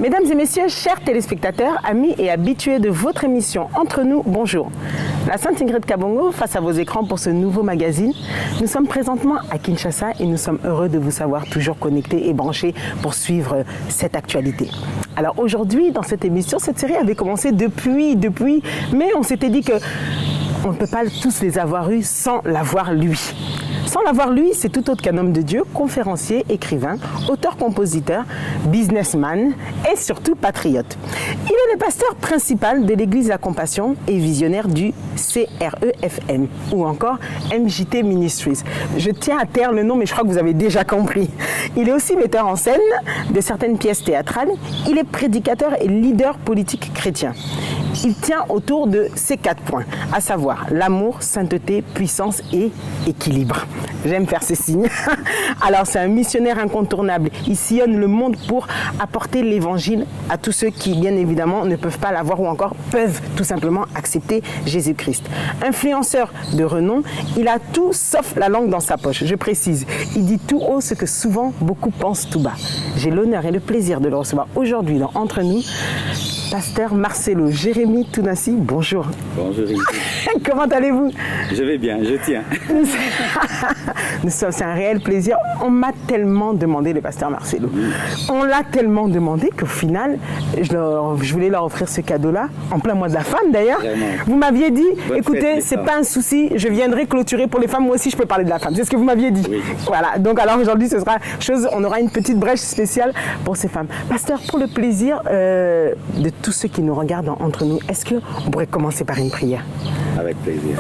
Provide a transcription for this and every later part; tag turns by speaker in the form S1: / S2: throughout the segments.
S1: Mesdames et messieurs, chers téléspectateurs, amis et habitués de votre émission Entre nous, bonjour. La Sainte Ingrid Kabongo face à vos écrans pour ce nouveau magazine. Nous sommes présentement à Kinshasa et nous sommes heureux de vous savoir toujours connectés et branchés pour suivre cette actualité. Alors aujourd'hui, dans cette émission, cette série avait commencé depuis, mais on s'était dit que on ne peut pas tous les avoir eus sans l'avoir lui. Sans l'avoir lui, c'est tout autre qu'un homme de Dieu, conférencier, écrivain, auteur-compositeur, businessman et surtout patriote. Il est le pasteur principal de l'Église La Compassion et visionnaire du CREFM ou encore MJT Ministries. Je tiens à taire le nom, mais je crois que vous avez déjà compris. Il est aussi metteur en scène de certaines pièces théâtrales. Il est prédicateur et leader politique chrétien. Il tient autour de ces 4 points, à savoir l'amour, sainteté, puissance et équilibre. J'aime faire ces signes. Alors c'est un missionnaire incontournable. Il sillonne le monde pour apporter l'évangile à tous ceux qui, bien évidemment, ne peuvent pas l'avoir ou encore peuvent tout simplement accepter Jésus-Christ. Influenceur de renom, il a tout sauf la langue dans sa poche. Je précise, il dit tout haut ce que souvent beaucoup pensent tout bas. J'ai l'honneur et le plaisir de le recevoir aujourd'hui dans Entre nous. Pasteur Marcelo Jérémy Tounassi, bonjour.
S2: Bonjour.
S1: Comment allez-vous?
S2: Je vais bien, je tiens.
S1: C'est un réel plaisir. On m'a tellement demandé, le pasteur Marcelo. On l'a tellement demandé qu'au final, je voulais leur offrir ce cadeau-là, en plein mois de la femme d'ailleurs. Vous m'aviez dit, écoutez, c'est pas un souci, je viendrai clôturer pour les femmes, moi aussi je peux parler de la femme. C'est ce que vous m'aviez dit. Oui. Voilà, donc alors aujourd'hui, ce sera on aura une petite brèche spéciale pour ces femmes. Pasteur, pour le plaisir de tous ceux qui nous regardent Entre nous, est-ce qu'on pourrait commencer par une prière?
S2: Avec plaisir.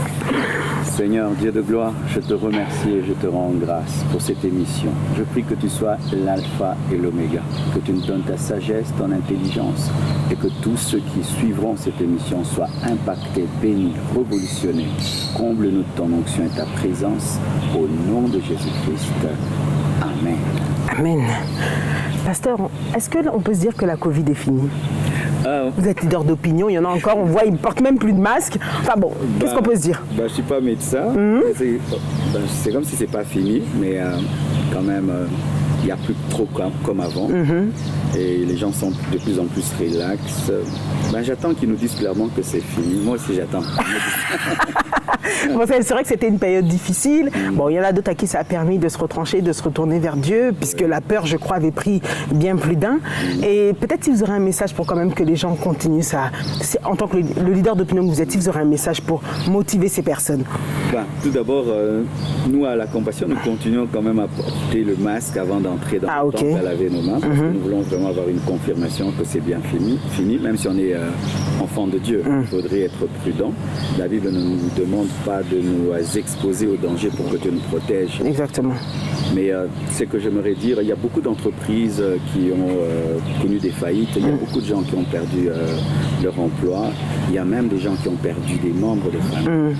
S2: Seigneur, Dieu de gloire, je te remercie et je te rends grâce pour cette émission. Je prie que tu sois l'alpha et l'oméga, que tu nous donnes ta sagesse, ton intelligence et que tous ceux qui suivront cette émission soient impactés, bénis, révolutionnés. Comble-nous de ton onction et ta présence au nom de Jésus-Christ. Amen.
S1: Amen. Pasteur, est-ce qu'on peut se dire que la Covid est finie? Vous êtes leader d'opinion, il y en a encore, on voit, ils ne portent même plus de masque. Enfin bon, qu'est-ce qu'on peut se dire?
S2: Je ne suis pas médecin, c'est comme si ce n'est pas fini, mais quand même, il n'y a plus trop comme avant. Et les gens sont de plus en plus relax. J'attends qu'ils nous disent clairement que c'est fini. Moi aussi, j'attends.
S1: Bon, c'est vrai que c'était une période difficile. Bon, il y en a d'autres à qui ça a permis de se retrancher, de se retourner vers Dieu, puisque la peur, je crois, avait pris bien plus d'un. Et peut-être si vous aurez un message pour quand même que les gens continuent ça. En tant que le leader d'opinion que vous êtes, si vous aurez un message pour motiver ces personnes.
S2: Tout d'abord, nous, à La Compassion, nous continuons quand même à porter le masque avant d'entrer dans le temple, à laver nos mains, parce que nous voulons vraiment avoir une confirmation que c'est bien fini, même si on est enfant de Dieu. Il faudrait être prudent. La Bible ne nous demande pas de nous exposer au danger pour que Dieu nous protège.
S1: Exactement.
S2: Mais ce que j'aimerais dire, il y a beaucoup d'entreprises qui ont connu des faillites, il y a beaucoup de gens qui ont perdu leur emploi, il y a même des gens qui ont perdu des membres de famille.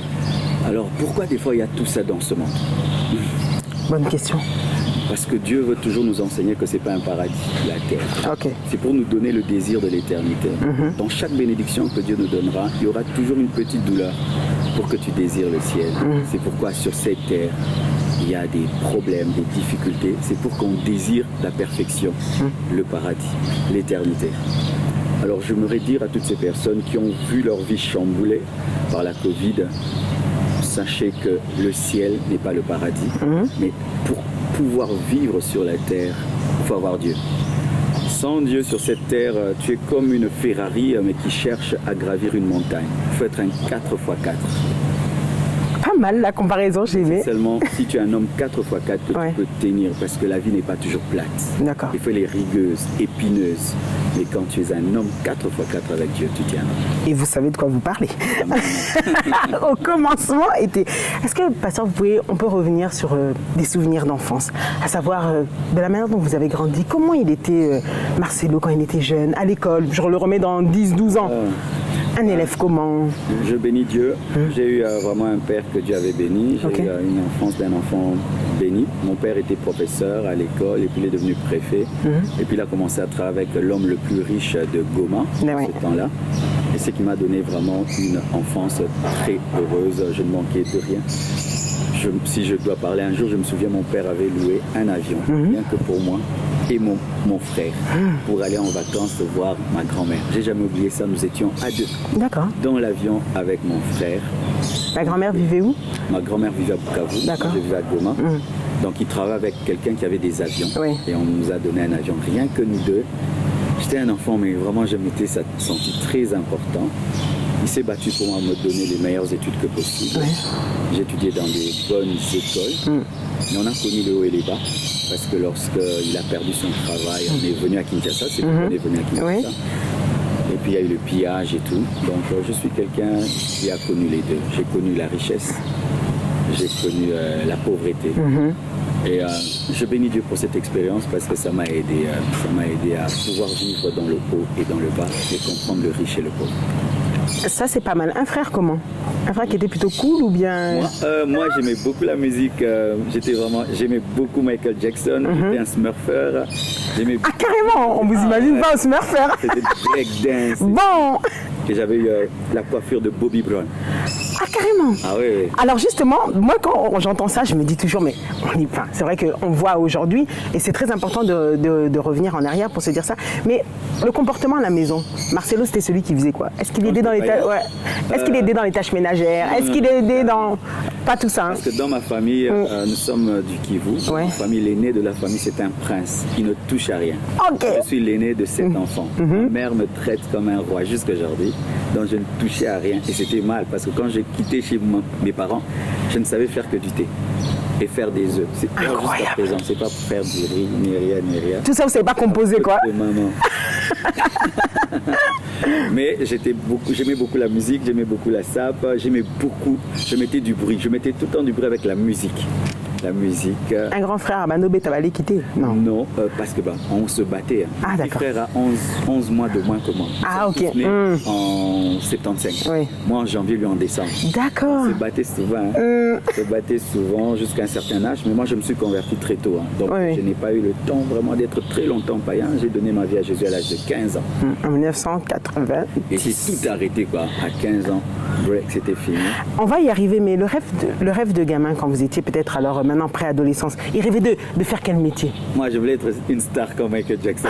S2: Alors pourquoi des fois il y a tout ça dans ce monde?
S1: Bonne question.
S2: Parce que Dieu veut toujours nous enseigner que ce n'est pas un paradis, la terre.
S1: Okay.
S2: C'est pour nous donner le désir de l'éternité. Dans chaque bénédiction que Dieu nous donnera, il y aura toujours une petite douleur pour que tu désires le ciel. C'est pourquoi sur cette terre, il y a des problèmes, des difficultés. C'est pour qu'on désire la perfection, le paradis, l'éternité. Alors j'aimerais dire à toutes ces personnes qui ont vu leur vie chamboulée par la Covid, sachez que le ciel n'est pas le paradis, mais pour pouvoir vivre sur la terre, il faut avoir Dieu. Sans Dieu sur cette terre, tu es comme une Ferrari, mais qui cherche à gravir une montagne. Il faut être un 4x4.
S1: Pas mal la comparaison, j'ai aimé.
S2: Seulement si tu es un homme 4x4 que tu peux tenir, parce que la vie n'est pas toujours plate.
S1: D'accord.
S2: Il faut les rigueuses, épineuses. Mais quand tu es un homme 4x4 avec Dieu, tu tiens.
S1: Et vous savez de quoi vous parlez. Au commencement, est-ce que, pasteur, on peut revenir sur des souvenirs d'enfance, à savoir de la manière dont vous avez grandi. Comment il était, Marcelo, quand il était jeune, à l'école? Je le remets dans 10-12 ans. Un élève comment?
S2: Je bénis Dieu. J'ai eu vraiment un père que Dieu avait béni. J'ai eu une enfance d'un enfant béni. Mon père était professeur à l'école et puis il est devenu préfet. Et puis il a commencé à travailler avec l'homme le plus riche de Goma à ce temps-là. Et c'est qui m'a donné vraiment une enfance très heureuse. Je ne manquais de rien. Si je dois parler un jour, je me souviens, mon père avait loué un avion, rien que pour moi. et mon frère pour aller en vacances voir ma grand-mère. J'ai jamais oublié ça, nous étions à deux
S1: D'accord.
S2: dans l'avion avec mon frère.
S1: La grand-mère vivait où?
S2: Ma grand-mère vivait à Bukavu,
S1: D'accord.
S2: je vivais à Goma. Donc il travaillait avec quelqu'un qui avait des avions.
S1: Oui.
S2: Et on nous a donné un avion, rien que nous deux. J'étais un enfant, mais vraiment je m'étais senti très important. Il s'est battu pour me donner les meilleures études que possible.
S1: Oui.
S2: J'ai étudié dans des bonnes écoles. Mais on a connu le haut et les bas. Parce que lorsqu'il a perdu son travail, on est venu à Kinshasa. C'est pourquoi on est venu à Kinshasa.
S1: Oui.
S2: Et puis il y a eu le pillage et tout. Donc je suis quelqu'un qui a connu les deux. J'ai connu la richesse, j'ai connu la pauvreté. Et je bénis Dieu pour cette expérience parce que ça m'a aidé à pouvoir vivre dans le haut et dans le bas et comprendre le riche et le pauvre.
S1: Ça, c'est pas mal. Un frère comment? Un frère qui était plutôt cool ou bien...
S2: Moi j'aimais beaucoup la musique. J'aimais beaucoup Michael Jackson. J'étais un smurfer.
S1: Ah, carrément. On vous imagine pas un smurfer.
S2: C'était du breakdance.
S1: Bon.
S2: Et j'avais eu la coiffure de Bobby Brown.
S1: Ah, carrément.
S2: Ah oui, oui.
S1: Alors justement, moi quand j'entends ça, je me dis toujours, mais c'est vrai qu'on voit aujourd'hui, et c'est très important de revenir en arrière pour se dire ça, mais le comportement à la maison, Marcelo c'était celui qui faisait quoi? Est-ce qu'il aidait dans les tâches Est-ce qu'il aidait dans les tâches ménagères? Est-ce qu'il aidait dans... Pas tout ça. Hein.
S2: Parce que dans ma famille, nous sommes du Kivu.
S1: Ouais.
S2: Ma famille, l'aîné de la famille, c'est un prince. Il ne touche à rien.
S1: Ok.
S2: Je suis l'aîné de 7 enfants. Ma mère me traite comme un roi jusqu'aujourd'hui. Donc je ne touchais à rien. Et c'était mal parce que quand j'ai quitté chez mes parents, je ne savais faire que du thé et faire des œufs. C'est pas jusqu'à présent. C'est pas pour faire du riz, ni rien, ni rien.
S1: Tout ça, vous ne savez pas composer quoi?
S2: De maman. Mais j'aimais beaucoup la musique, j'aimais beaucoup la sape, je mettais du bruit, je mettais tout le temps du bruit avec la musique. La musique.
S1: Un grand frère à Manobe, t'avais allé quitter? Non.
S2: Non, parce que on se battait.
S1: Ah,
S2: Mon petit
S1: d'accord.
S2: frère a 11 mois de moins que moi.
S1: Ah, ok.
S2: En 75.
S1: Oui.
S2: Moi en janvier, lui en décembre.
S1: D'accord.
S2: On se battait souvent. On se battait souvent jusqu'à un certain âge. Mais moi, je me suis converti très tôt. Donc,
S1: Oui.
S2: je n'ai pas eu le temps vraiment d'être très longtemps païen. J'ai donné ma vie à Jésus à l'âge de 15 ans.
S1: En 1980.
S2: Et j'ai tout arrêté, quoi. À 15 ans, break, c'était fini.
S1: On va y arriver, mais le rêve de gamin, quand vous étiez peut-être alors maintenant préadolescence, il rêvait de faire quel métier?
S2: Moi, je voulais être une star comme Michael Jackson.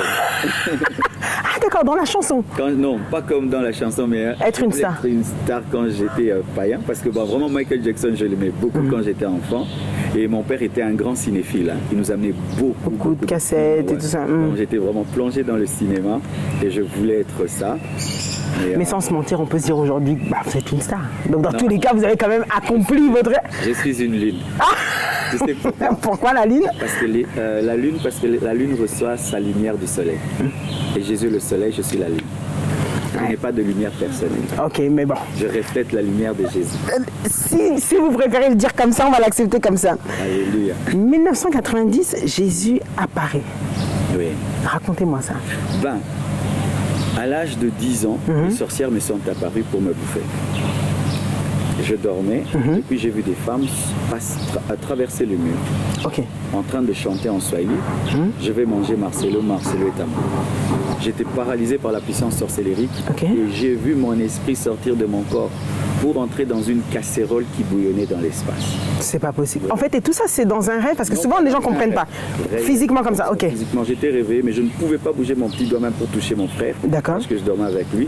S1: Ah d'accord, dans la chanson.
S2: Non, pas comme dans la chanson, mais
S1: Être une
S2: je voulais
S1: star.
S2: être une star quand j'étais païen, parce que vraiment Michael Jackson, je l'aimais beaucoup quand j'étais enfant. Et mon père était un grand cinéphile. Il nous amenait beaucoup
S1: de cassettes et tout ça.
S2: Donc, j'étais vraiment plongé dans le cinéma et je voulais être ça.
S1: Mais sans se mentir, on peut se dire aujourd'hui, vous êtes une star. Donc dans tous les cas, vous avez quand même accompli votre...
S2: Je suis une lune. Tu sais pourquoi?
S1: Pourquoi la lune?
S2: Parce que la lune reçoit sa lumière du soleil. Et Jésus le soleil, je suis la lune. Je n'ai pas de lumière personnelle.
S1: Ok, mais bon.
S2: Je reflète la lumière de Jésus.
S1: Si vous préférez le dire comme ça, on va l'accepter comme ça.
S2: Alléluia.
S1: 1990, Jésus apparaît.
S2: Oui.
S1: Racontez-moi ça.
S2: À l'âge de 10 ans, les sorcières me sont apparues pour me bouffer. Je dormais, et puis j'ai vu des femmes traverser le mur,
S1: Ok.
S2: en train de chanter en swahili. Je vais manger Marcelo, Marcelo est à moi. J'étais paralysé par la puissance sorcellérique
S1: Ok.
S2: et j'ai vu mon esprit sortir de mon corps pour entrer dans une casserole qui bouillonnait dans l'espace.
S1: C'est pas possible. En fait, et tout ça, c'est dans un rêve, parce que
S2: Non,
S1: souvent les gens comprennent pas.
S2: Rêve.
S1: Physiquement comme ça, ok.
S2: Physiquement, j'étais réveillé, mais je ne pouvais pas bouger mon petit doigt même pour toucher mon frère.
S1: D'accord.
S2: Parce que je dormais avec lui.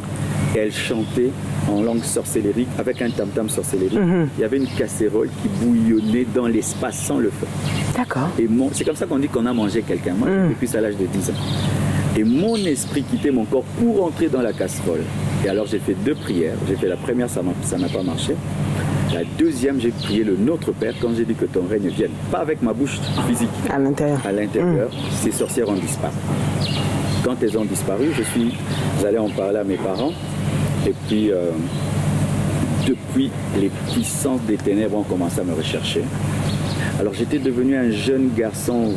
S2: Et elle chantait en langue sorcellérique, avec un tam-tam sorcellérique. Il y avait une casserole qui bouillonnait dans l'espace sans le feu.
S1: D'accord.
S2: Et c'est comme ça qu'on dit qu'on a mangé quelqu'un. Moi, depuis à l'âge de 10 ans. Et mon esprit quittait mon corps pour entrer dans la casserole. Et alors, j'ai fait 2 prières. J'ai fait la première, ça n'a pas marché. La deuxième, j'ai prié le Notre Père quand j'ai dit que ton règne vienne. Pas avec ma bouche physique.
S1: À l'intérieur.
S2: À l'intérieur, ces sorcières ont disparu. Quand elles ont disparu, je suis allé en parler à mes parents. Et puis, depuis, les puissances des ténèbres ont commencé à me rechercher. Alors j'étais devenu un jeune garçon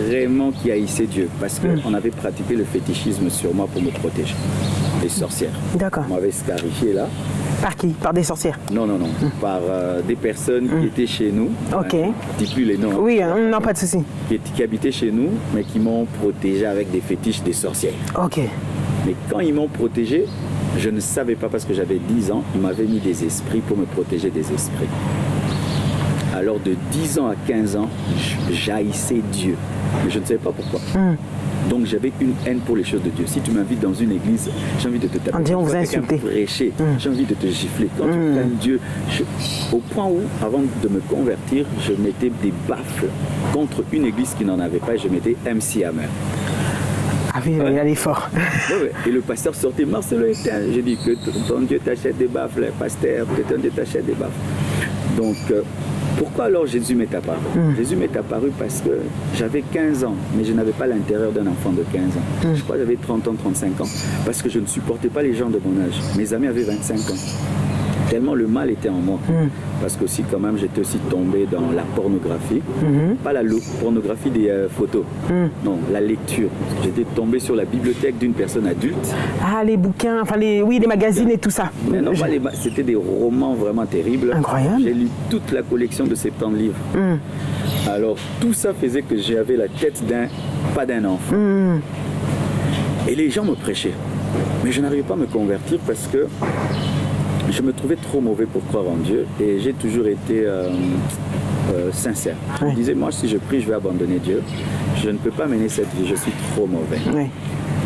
S2: vraiment qui haïssait Dieu parce qu'on avait pratiqué le fétichisme sur moi pour me protéger. Les sorcières.
S1: D'accord.
S2: On m'avait scarifié là.
S1: Par qui? Par des sorcières?
S2: Non. Par des personnes qui étaient chez nous.
S1: Ok.
S2: Je dis plus les noms.
S1: Oui, non, pas de souci.
S2: Qui habitaient chez nous, mais qui m'ont protégé avec des fétiches des sorcières.
S1: Ok.
S2: Mais quand ils m'ont protégé, je ne savais pas parce que j'avais 10 ans, ils m'avaient mis des esprits pour me protéger des esprits. Alors de 10 ans à 15 ans, j'haïssais Dieu. Mais je ne savais pas pourquoi. Donc j'avais une haine pour les choses de Dieu. Si tu m'invites dans une église, j'ai envie de te taper.
S1: On dit on vous a insulté.
S2: Prêcher, j'ai envie de te gifler. Quand tu aimes Dieu, au point où, avant de me convertir, je mettais des baffles contre une église qui n'en avait pas et je mettais MC Hammer.
S1: Ah oui, il allait fort.
S2: Ouais. Et le pasteur sortait, Marcelo éteint. J'ai dit que ton Dieu t'achète des baffles, pasteur, que ton Dieu t'achète des baffles. Donc, pourquoi alors Jésus m'est apparu? Jésus m'est apparu parce que j'avais 15 ans, mais je n'avais pas l'intérieur d'un enfant de 15 ans. Je crois que j'avais 30 ans, 35 ans, parce que je ne supportais pas les gens de mon âge. Mes amis avaient 25 ans. Tellement le mal était en moi. Parce que aussi, quand même, j'étais aussi tombé dans la pornographie. Pas la pornographie des photos. Non, la lecture. J'étais tombé sur la bibliothèque d'une personne adulte.
S1: Ah, les bouquins, enfin les magazines et tout ça.
S2: Mais non, c'était des romans vraiment terribles.
S1: Incroyable.
S2: J'ai lu toute la collection de 70 livres. Alors, tout ça faisait que j'avais la tête pas d'un enfant. Et les gens me prêchaient. Mais je n'arrivais pas à me convertir parce que je me trouvais trop mauvais pour croire en Dieu et j'ai toujours été sincère. Je me disais, moi, si je prie, je vais abandonner Dieu. Je ne peux pas mener cette vie, je suis trop mauvais.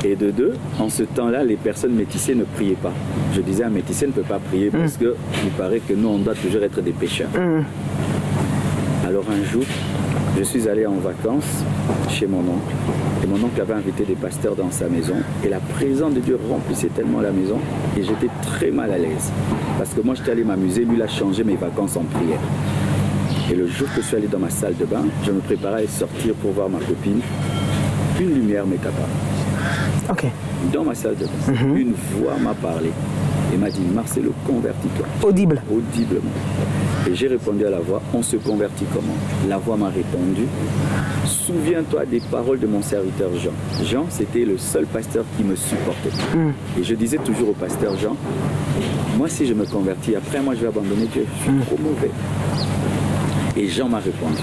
S2: Et de deux, en ce temps-là, les personnes métissées ne priaient pas. Je disais, un métissé ne peut pas prier parce qu'il paraît que nous, on doit toujours être des pécheurs. Alors un jour, je suis allé en vacances chez mon oncle. Et mon oncle avait invité des pasteurs dans sa maison. Et la présence de Dieu remplissait tellement la maison. Et j'étais très mal à l'aise. Parce que moi, j'étais allé m'amuser. Lui, il a changé mes vacances en prière. Et le jour que je suis allé dans ma salle de bain, je me préparais à sortir pour voir ma copine. Une lumière m'est apparue.
S1: Ok.
S2: Dans ma salle de bain, une voix m'a parlé. Et m'a dit, Marcelo, convertis-toi.
S1: Audible.
S2: Audiblement. Et j'ai répondu à la voix, on se convertit comment? La voix m'a répondu, souviens-toi des paroles de mon serviteur Jean. Jean, c'était le seul pasteur qui me supportait. Et je disais toujours au pasteur Jean, moi si je me convertis, après moi je vais abandonner Dieu, je suis trop mauvais. Et Jean m'a répondu,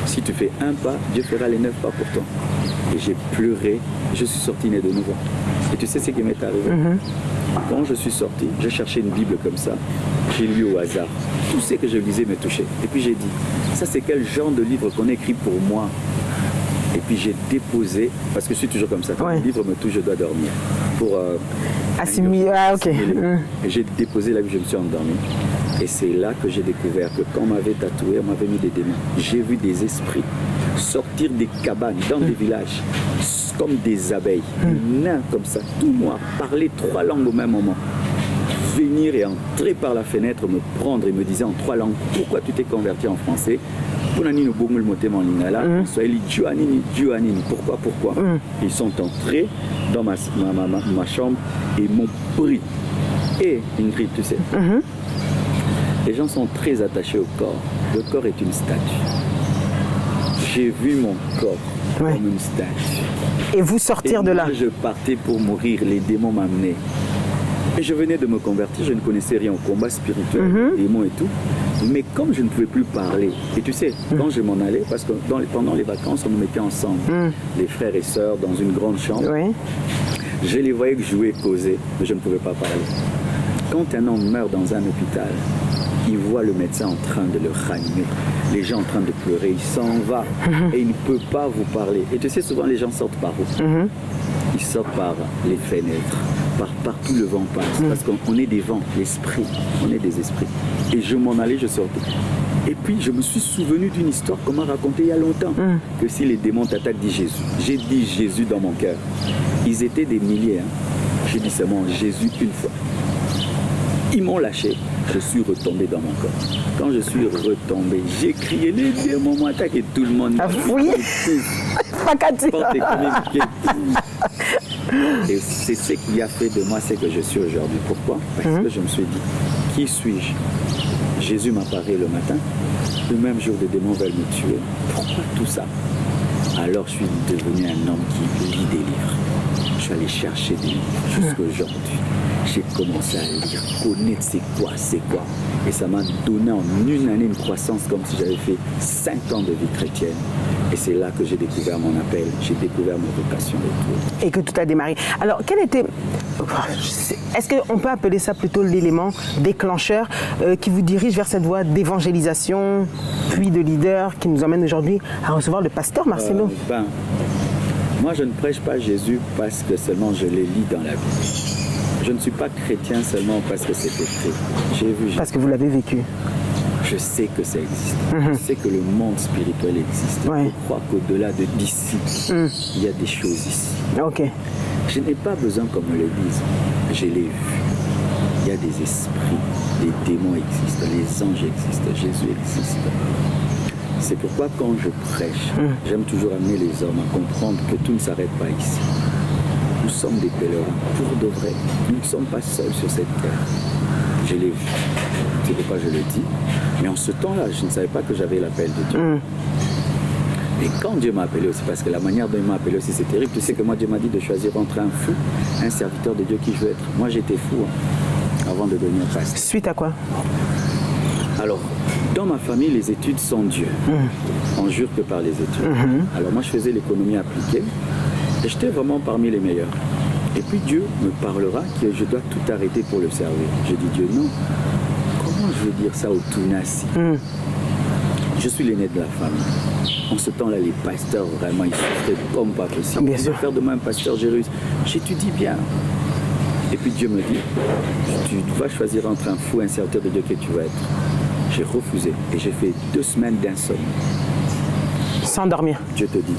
S2: si tu fais un pas, Dieu fera les 9 pas pour toi. Et j'ai pleuré, je suis sorti né de nouveau. Et tu sais ce qui m'est arrivé? Quand je suis sorti, j'ai cherché une Bible comme ça, j'ai lu au hasard. Tout ce que je lisais me touchait. Et puis j'ai dit, ça c'est quel genre de livre qu'on écrit pour moi? Et puis j'ai déposé, parce que je suis toujours comme ça, quand le livre me touche, je dois dormir. Pour
S1: assimiler, ok.
S2: Et j'ai déposé là où je me suis endormi. Et c'est là que j'ai découvert que quand on m'avait tatoué, on m'avait mis des démons. J'ai vu des esprits sortir des cabanes dans des villages, comme des abeilles, nains comme ça, tout noir, parler 3 langues au même moment. Venir et entrer par la fenêtre, me prendre et me disait en 3 langues, pourquoi tu t'es converti en français? Pourquoi? Ils sont entrés dans ma chambre et m'ont pris. Et Ingrid, tu sais, les gens sont très attachés au corps. Le corps est une statue. J'ai vu mon corps comme une statue.
S1: Et vous sortir de là?
S2: Je partais pour mourir, les démons m'amenaient. Et je venais de me convertir, je ne connaissais rien au combat spirituel, démons et tout. Mais comme je ne pouvais plus parler, et tu sais, quand je m'en allais, parce que pendant les vacances, on nous mettait ensemble, les frères et sœurs, dans une grande chambre, je les voyais jouer, causer, mais je ne pouvais pas parler. Quand un homme meurt dans un hôpital, il voit le médecin en train de le ranimer, les gens en train de pleurer, il s'en va et il ne peut pas vous parler. Et tu sais, souvent les gens sortent par où? Ils sortent par les fenêtres, partout le vent passe, parce qu'on est des vents, l'esprit, on est des esprits. Et je m'en allais, je sortais. Et puis je me suis souvenu d'une histoire qu'on m'a racontée il y a longtemps, que si les démons t'attaquent, dis Jésus. J'ai dit Jésus dans mon cœur. Ils étaient des milliers. J'ai dit seulement Jésus une fois. Ils m'ont lâché, je suis retombé dans mon corps. Quand je suis retombé, j'ai crié, les démons m'attaquent et tout le monde m'a
S1: fouillé.
S2: Et c'est ce qui a fait de moi ce que je suis aujourd'hui. Pourquoi? Parce que je me suis dit, qui suis-je? Jésus m'apparaît le matin, le même jour des démons veulent me tuer. Pourquoi tout ça? Alors je suis devenu un homme qui lit des livres. Je suis allé chercher des livres jusqu'aujourd'hui. J'ai commencé à lire, connaître c'est quoi. Et ça m'a donné en une année une croissance comme si j'avais fait 5 ans de vie chrétienne. Et c'est là que j'ai découvert mon appel, j'ai découvert ma vocation et tout.
S1: Et que tout a démarré. Alors, quel était Est-ce qu'on peut appeler ça plutôt l'élément déclencheur qui vous dirige vers cette voie d'évangélisation, puis de leader, qui nous emmène aujourd'hui à recevoir le pasteur Marcelo?
S2: Moi, je ne prêche pas Jésus parce que seulement je les lis dans la Bible. Je ne suis pas chrétien seulement parce que c'est écrit. J'ai vu Jésus.
S1: Parce que vous l'avez vécu.
S2: Je sais que ça existe. Je sais que le monde spirituel existe.
S1: Ouais.
S2: Je crois qu'au-delà d'ici, il y a des choses ici.
S1: Ok.
S2: Je n'ai pas besoin qu'on me le dise. Je l'ai vu. Il y a des esprits, des démons existent, les anges existent, Jésus existe. C'est pourquoi quand je prêche, j'aime toujours amener les hommes à comprendre que tout ne s'arrête pas ici. Nous sommes des pèlerins, pour de vrai. Nous ne sommes pas seuls sur cette terre. Je l'ai vu. C'est pourquoi je le dis. Mais en ce temps-là, je ne savais pas que j'avais l'appel de Dieu. Et quand Dieu m'a appelé aussi, parce que la manière dont il m'a appelé aussi, c'est terrible. Tu sais que moi, Dieu m'a dit de choisir entre un fou, un serviteur de Dieu qui je veux être. Moi, j'étais fou avant de devenir pasteur.
S1: Suite à quoi?
S2: Alors, dans ma famille, les études sont Dieu. On jure que par les études. Alors moi, je faisais l'économie appliquée et j'étais vraiment parmi les meilleurs. Et puis Dieu me parlera que je dois tout arrêter pour le servir. Je dis Dieu, non. Comment je veux dire ça au Tunasi? Je suis l'aîné de la famille. En ce temps-là, les pasteurs, vraiment, ils souffraient comme pas possible.
S1: Bien sûr.
S2: Faire de moi un pasteur Jérus. J'étudie bien. Et puis Dieu me dit, tu vas choisir entre un fou et un serviteur de Dieu que tu vas être. J'ai refusé et j'ai fait 2 semaines d'insomnie.
S1: Sans dormir.
S2: Dieu te dit,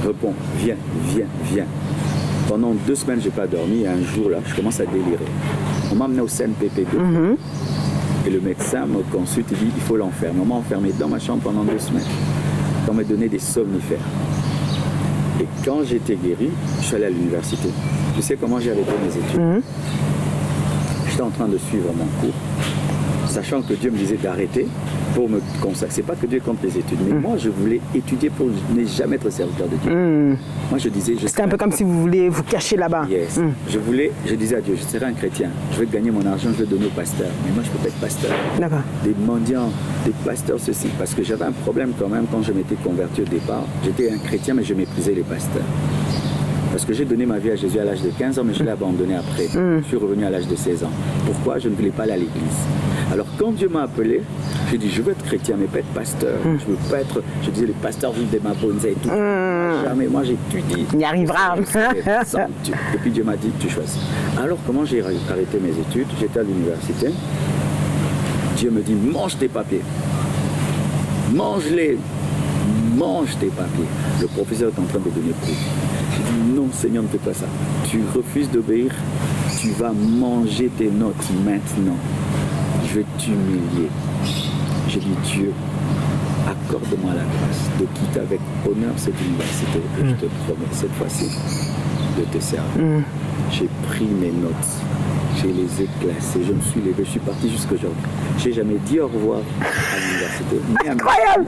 S2: réponds, viens, viens, viens. Pendant 2 semaines, je n'ai pas dormi et un jour, là, je commence à délirer. On m'a amené au CNPP2. Et le médecin me consulte et dit, il faut l'enfermer. On m'a enfermé dans ma chambre pendant 2 semaines. On m'a donné des somnifères. Et quand j'étais guéri, je suis allé à l'université. Tu sais comment j'ai arrêté mes études? J'étais en train de suivre mon cours, sachant que Dieu me disait d'arrêter pour me consacrer. C'est pas que Dieu compte les études, mais moi je voulais étudier pour ne jamais être serviteur de Dieu. Moi je disais...
S1: C'était un peu comme si vous vouliez vous cacher là-bas.
S2: Yes. Je disais à Dieu, je serai un chrétien, je vais gagner mon argent, je vais donner au pasteur. Mais moi je peux pas être pasteur.
S1: D'accord.
S2: Des mendiants, des pasteurs, ceci. Parce que j'avais un problème quand même quand je m'étais converti au départ. J'étais un chrétien, mais je méprisais les pasteurs. Parce que j'ai donné ma vie à Jésus à l'âge de 15 ans, mais je l'ai abandonné après. Je suis revenu à l'âge de 16 ans. Pourquoi? Je ne voulais pas aller à l'église. Alors quand Dieu m'a appelé, j'ai dit, je veux être chrétien, mais pas être pasteur. Je veux pas être... Je disais, les pasteurs vivent des mabonzes et tout. Jamais, moi j'étudie.
S1: Il y arrivera.
S2: Et puis Dieu m'a dit, tu choisis. Alors comment j'ai arrêté mes études? J'étais à l'université. Dieu me dit, mange tes papiers. Mange-les. Mange tes papiers. Le professeur est en train de donner cours. J'ai dit, non Seigneur, ne fais pas ça. Tu refuses d'obéir, tu vas manger tes notes maintenant. Je vais t'humilier. J'ai dit, Dieu, accorde-moi la grâce de quitter avec honneur cette université. Et je te promets, cette fois-ci, de te servir. J'ai pris mes notes, je les ai classées, je me suis levé, je suis parti jusqu'aujourd'hui. Je n'ai jamais dit au revoir à l'université.
S1: Incroyable!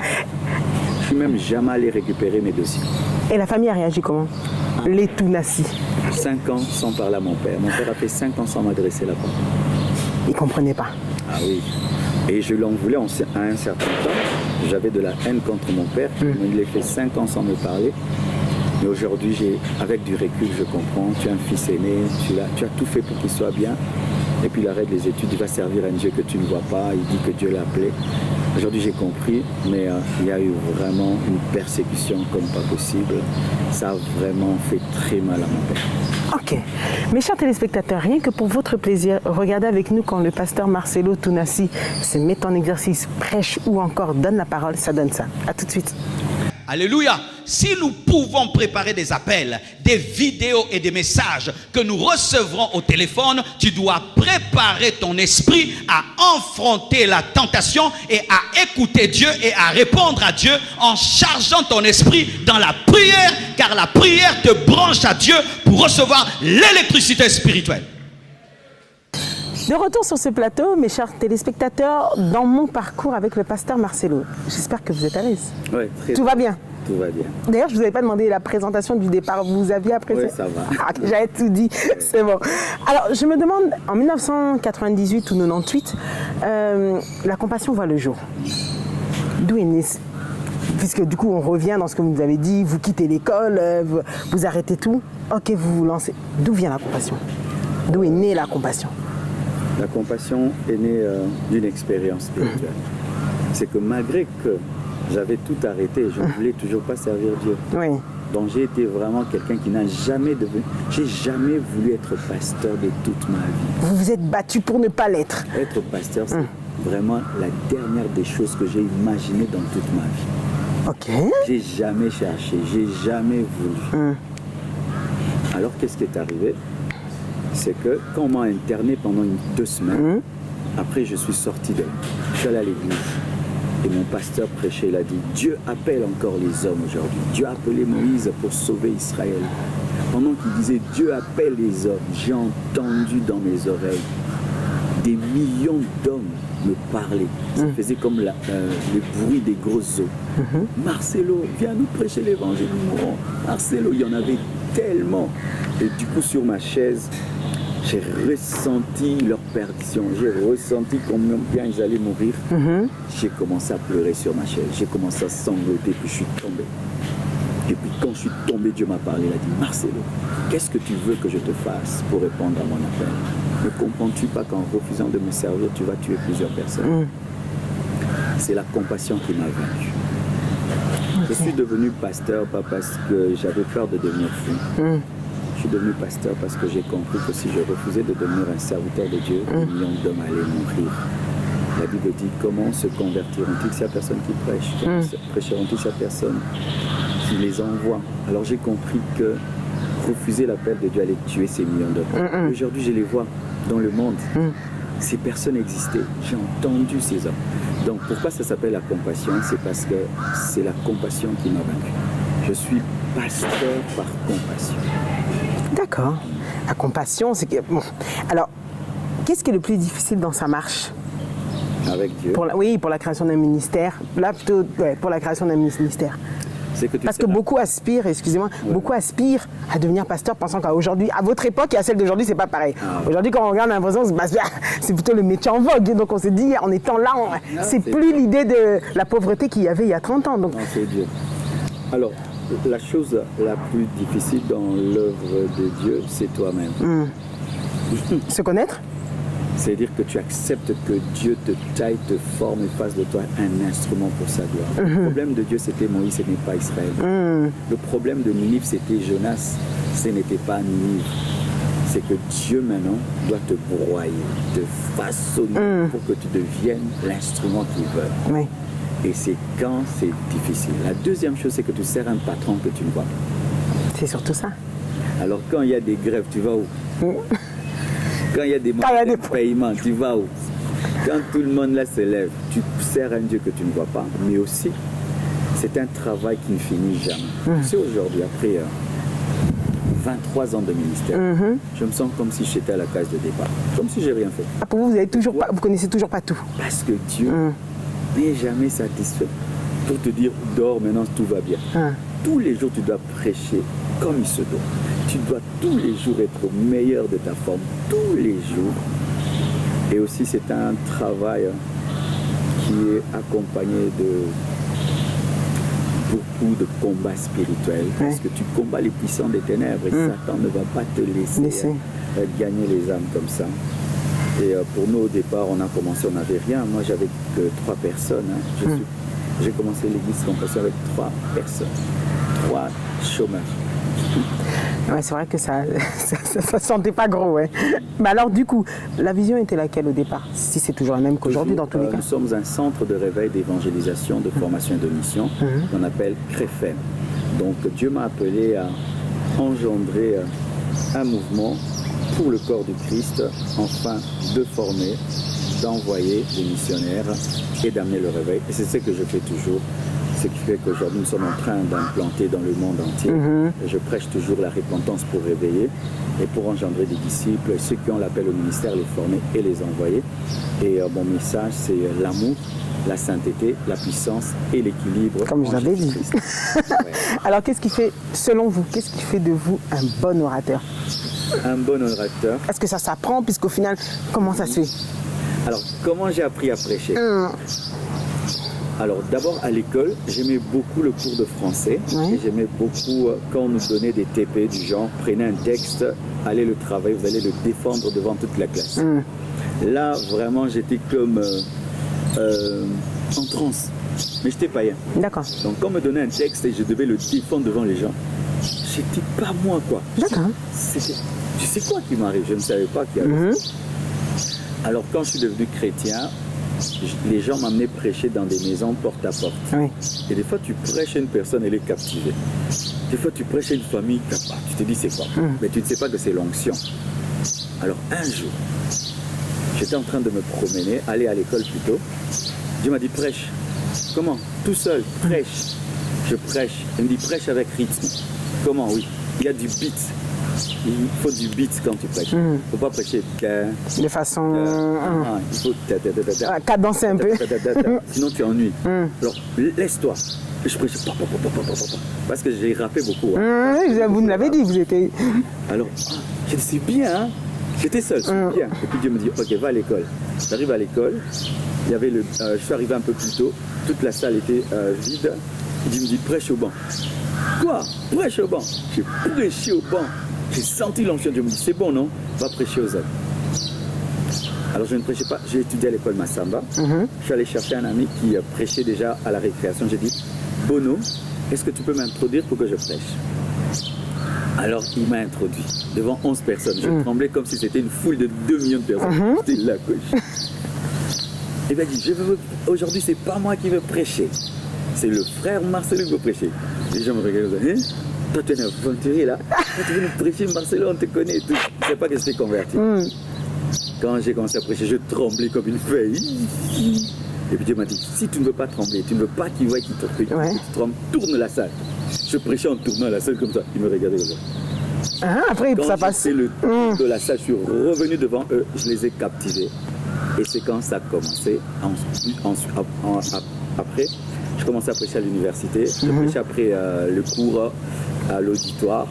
S2: Je suis même jamais allé récupérer mes dossiers.
S1: Et la famille a réagi comment? Les Tunasi.
S2: 5 ans sans parler à mon père. Mon père a fait 5 ans sans m'adresser là-bas.
S1: Ils ne comprenaient pas.
S2: Ah oui. Et je l'en voulais à un certain temps. J'avais de la haine contre mon père. Il a fait 5 ans sans me parler. Mais aujourd'hui, avec du recul, je comprends. Tu es un fils aîné. Tu as tout fait pour qu'il soit bien. Et puis il arrête les études, il va servir un Dieu que tu ne vois pas. Il dit que Dieu l'a appelé. Aujourd'hui, j'ai compris, mais il y a eu vraiment une persécution comme pas possible. Ça a vraiment fait très mal à mon père.
S1: Ok. Mes chers téléspectateurs, rien que pour votre plaisir, regardez avec nous quand le pasteur Marcelo Tunasi se met en exercice, prêche ou encore donne la parole, ça donne ça. À tout de suite.
S3: Alléluia. Si nous pouvons préparer des appels, des vidéos et des messages que nous recevrons au téléphone, tu dois préparer ton esprit à affronter la tentation et à écouter Dieu et à répondre à Dieu en chargeant ton esprit dans la prière, car la prière te branche à Dieu pour recevoir l'électricité spirituelle.
S1: De retour sur ce plateau, mes chers téléspectateurs, dans mon parcours avec le pasteur Marcelo. J'espère que vous êtes à l'aise.
S2: Oui, très
S1: Tout va bien?
S2: Tout va bien.
S1: D'ailleurs, je ne vous avais pas demandé la présentation du départ. Vous aviez apprécié?
S2: Oui, ça va.
S1: Ah, j'avais tout dit. C'est bon. Alors, je me demande, en 1998 ou 98, la compassion voit le jour. D'où est né? Puisque du coup, on revient dans ce que vous nous avez dit, vous quittez l'école, vous arrêtez tout. Ok, vous vous lancez. D'où vient la compassion? D'où est née la compassion?
S2: La compassion est née d'une expérience spirituelle. C'est que malgré que j'avais tout arrêté, je ne voulais toujours pas servir Dieu.
S1: Oui.
S2: Donc j'ai été vraiment quelqu'un qui n'a jamais j'ai jamais voulu être pasteur de toute ma vie.
S1: Vous vous êtes battu pour ne pas l'être.
S2: Être pasteur, c'est vraiment la dernière des choses que j'ai imaginées dans toute ma vie.
S1: Ok.
S2: J'ai jamais cherché, j'ai jamais voulu. Alors qu'est-ce qui est arrivé? C'est que quand on m'a interné pendant 2 semaines, après je suis sorti de là. Je suis allé à l'église. Et mon pasteur prêchait, il a dit, Dieu appelle encore les hommes aujourd'hui. Dieu a appelé Moïse pour sauver Israël. Pendant qu'il disait, Dieu appelle les hommes, j'ai entendu dans mes oreilles des millions d'hommes me parler. Ça faisait comme le bruit des grosses eaux. Marcelo, viens nous prêcher l'évangile, nous mourrons. Marcelo, il y en avait tellement. Et du coup, sur ma chaise, j'ai ressenti leur perdition. J'ai ressenti combien ils allaient mourir. J'ai commencé à pleurer sur ma chaise. J'ai commencé à sangloter, puis je suis tombé. Et puis quand je suis tombé, Dieu m'a parlé. Il a dit, Marcelo, qu'est-ce que tu veux que je te fasse pour répondre à mon appel? Ne comprends-tu pas qu'en refusant de me servir, tu vas tuer plusieurs personnes? C'est la compassion qui m'a vaincu. Je suis devenu pasteur, pas parce que j'avais peur de devenir fou. Je suis devenu pasteur parce que j'ai compris que si je refusais de devenir un serviteur de Dieu, des millions d'hommes allaient mourir. La Bible dit, comment se convertiront-ils si la personne qui prêche? Comment prêcheront-ils si la personne qui les envoie? Alors j'ai compris que refuser l'appel de Dieu allait tuer ces millions d'hommes. Aujourd'hui, je les vois dans le monde. Ces personnes existaient. J'ai entendu ces hommes. Donc pourquoi ça s'appelle la compassion? C'est parce que c'est la compassion qui m'a vaincu. Je suis pasteur par compassion.
S1: D'accord. La compassion, c'est que... Bon. Alors, qu'est-ce qui est le plus difficile dans sa marche?
S2: Avec Dieu.
S1: Oui, pour la création d'un ministère. Là, plutôt, pour la création d'un ministère. Parce que beaucoup aspirent, excusez-moi, beaucoup aspirent à devenir pasteur pensant qu'aujourd'hui, à votre époque et à celle d'aujourd'hui, c'est pas pareil. Aujourd'hui, quand on regarde, on a l'impression que c'est plutôt le métier en vogue. Donc on s'est dit, en étant là, c'est plus l'idée de la pauvreté qu'il y avait il y a 30 ans. Donc...
S2: Non, c'est Dieu. Alors, la chose la plus difficile dans l'œuvre de Dieu, c'est toi-même.
S1: Se connaître?
S2: C'est-à-dire que tu acceptes que Dieu te taille, te forme et fasse de toi un instrument pour sa gloire. Le problème de Dieu, c'était Moïse, ce n'est pas Israël. Le problème de Ninive, c'était Jonas, ce n'était pas Ninive. C'est que Dieu maintenant doit te broyer, te façonner pour que tu deviennes l'instrument qu'il veut.
S1: Oui.
S2: Et c'est quand c'est difficile. La deuxième chose, c'est que tu sers un patron que tu ne vois pas.
S1: C'est surtout ça.
S2: Alors quand il y a des grèves, tu vas où? Quand il y a des manques de paiement, tu vas où? Quand tout le monde là se lève, tu sers un Dieu que tu ne vois pas, mais aussi, c'est un travail qui ne finit jamais. Tu sais, aujourd'hui, après 23 ans de ministère, je me sens comme si j'étais à la case de départ, comme si j'ai rien fait.
S1: Ah, pour vous, vous connaissez toujours pas tout.
S2: Parce que Dieu n'est jamais satisfait pour te dire, dors, maintenant tout va bien. Tous les jours, tu dois prêcher comme il se doit. Tu dois tous les jours être au meilleur de ta forme, tous les jours. Et aussi, c'est un travail qui est accompagné de beaucoup de combats spirituels. Parce que tu combats les puissants des ténèbres et Satan ne va pas te laisser gagner les âmes comme ça. Et pour nous, au départ, on a commencé, on n'avait rien. Moi, j'avais que 3 personnes. J'ai commencé l'église Compassion avec 3 personnes, 3 chômeurs.
S1: Ouais, c'est vrai que ça sentait pas gros. Ouais. Mais alors, du coup, la vision était laquelle au départ? Si c'est toujours la même qu'aujourd'hui, dans tous les cas.
S2: Nous sommes un centre de réveil, d'évangélisation, de formation et de mission qu'on appelle CREFEM. Donc, Dieu m'a appelé à engendrer un mouvement pour le corps du Christ, afin de former, d'envoyer des missionnaires et d'amener le réveil. Et c'est ce que je fais toujours. Ce qui fait qu'aujourd'hui, nous sommes en train d'implanter dans le monde entier. Et je prêche toujours la repentance pour réveiller et pour engendrer des disciples. Et ceux qui ont l'appel au ministère, les former et les envoyer. Et mon message, c'est l'amour, la sainteté, la puissance et l'équilibre.
S1: Comme je l'avais dit. Alors, qu'est-ce qui fait, selon vous, qu'est-ce qui fait de vous un bon orateur?
S2: Un bon orateur.
S1: Est-ce que ça s'apprend, puisqu'au final, comment ça se fait?
S2: Alors, comment j'ai appris à prêcher? Alors, d'abord, à l'école, j'aimais beaucoup le cours de français. Et j'aimais beaucoup quand on nous donnait des TP du genre, prenez un texte allez le travailler, vous allez le défendre devant toute la classe. Là, vraiment, j'étais comme en transe. Mais j'étais païen.
S1: D'accord.
S2: Donc, quand on me donnait un texte et je devais le défendre devant les gens, c'était pas moi, quoi.
S1: D'accord.
S2: Tu sais quoi qui m'arrive? Je ne savais pas qu'il y avait ça. Alors, quand je suis devenu chrétien, les gens m'amenaient prêcher dans des maisons porte à porte.
S1: Oui.
S2: Et des fois, tu prêches à une personne, elle est captivée. Des fois, tu prêches à une famille, tu te dis c'est quoi? Mais tu ne sais pas que c'est l'onction. Alors, un jour, j'étais en train de me promener, aller à l'école plutôt. Dieu m'a dit prêche. Comment? Tout seul, prêche. Je prêche. Il me dit prêche avec rythme. Comment? Oui. Il y a du beat. Il faut du beat quand tu prêches. Il ne faut pas prêcher
S1: de façon.
S2: Il faut
S1: cadencer un peu.
S2: Sinon tu ennuies. Alors laisse-toi. Je prêche parce que j'ai rappé beaucoup.
S1: Vous nous l'avez dit, vous étiez.
S2: Alors, je dis c'est bien, hein? J'étais seul, c'est bien. Et puis Dieu me dit ok, va à l'école. J'arrive à l'école. Il y avait je suis arrivé un peu plus tôt. Toute la salle était vide. Il me dit prêche au banc. Quoi? Prêche au banc. J'ai prêché au banc. J'ai senti l'onction. Dieu me dit c'est bon, non? Va prêcher aux hommes. Alors je ne prêchais pas. J'ai étudié à l'école Massamba. Je suis allé chercher un ami qui prêchait déjà à la récréation. J'ai dit Bono, est-ce que tu peux m'introduire pour que je prêche? Alors il m'a introduit devant 11 personnes. Je tremblais comme si c'était une foule de 2 millions de personnes. J'étais là, quoi. Il m'a dit aujourd'hui c'est pas moi qui veux prêcher. C'est le frère Marcelo qui veut prêcher. Les gens me regardent, hein? Toi tu es un aventurier là. Toi, tu veux nous prêcher, Marcelo, on te connaît et tout. Je ne sais pas que je t'ai converti. Quand j'ai commencé à prêcher, je tremblais comme une feuille. Et puis Dieu m'a dit, si tu ne veux pas trembler, tu ne veux pas qu'il voie qu'il te tremble, tourne la salle. Je prêchais en tournant la salle comme ça. Il me regardait comme ça.
S1: Après,
S2: quand
S1: ça passe.
S2: C'est le tour de la salle, je suis revenu devant eux, je les ai captivés. Et c'est quand ça a commencé. Après, je commençais à prêcher à l'université. Je prêchais après le cours à l'auditoire.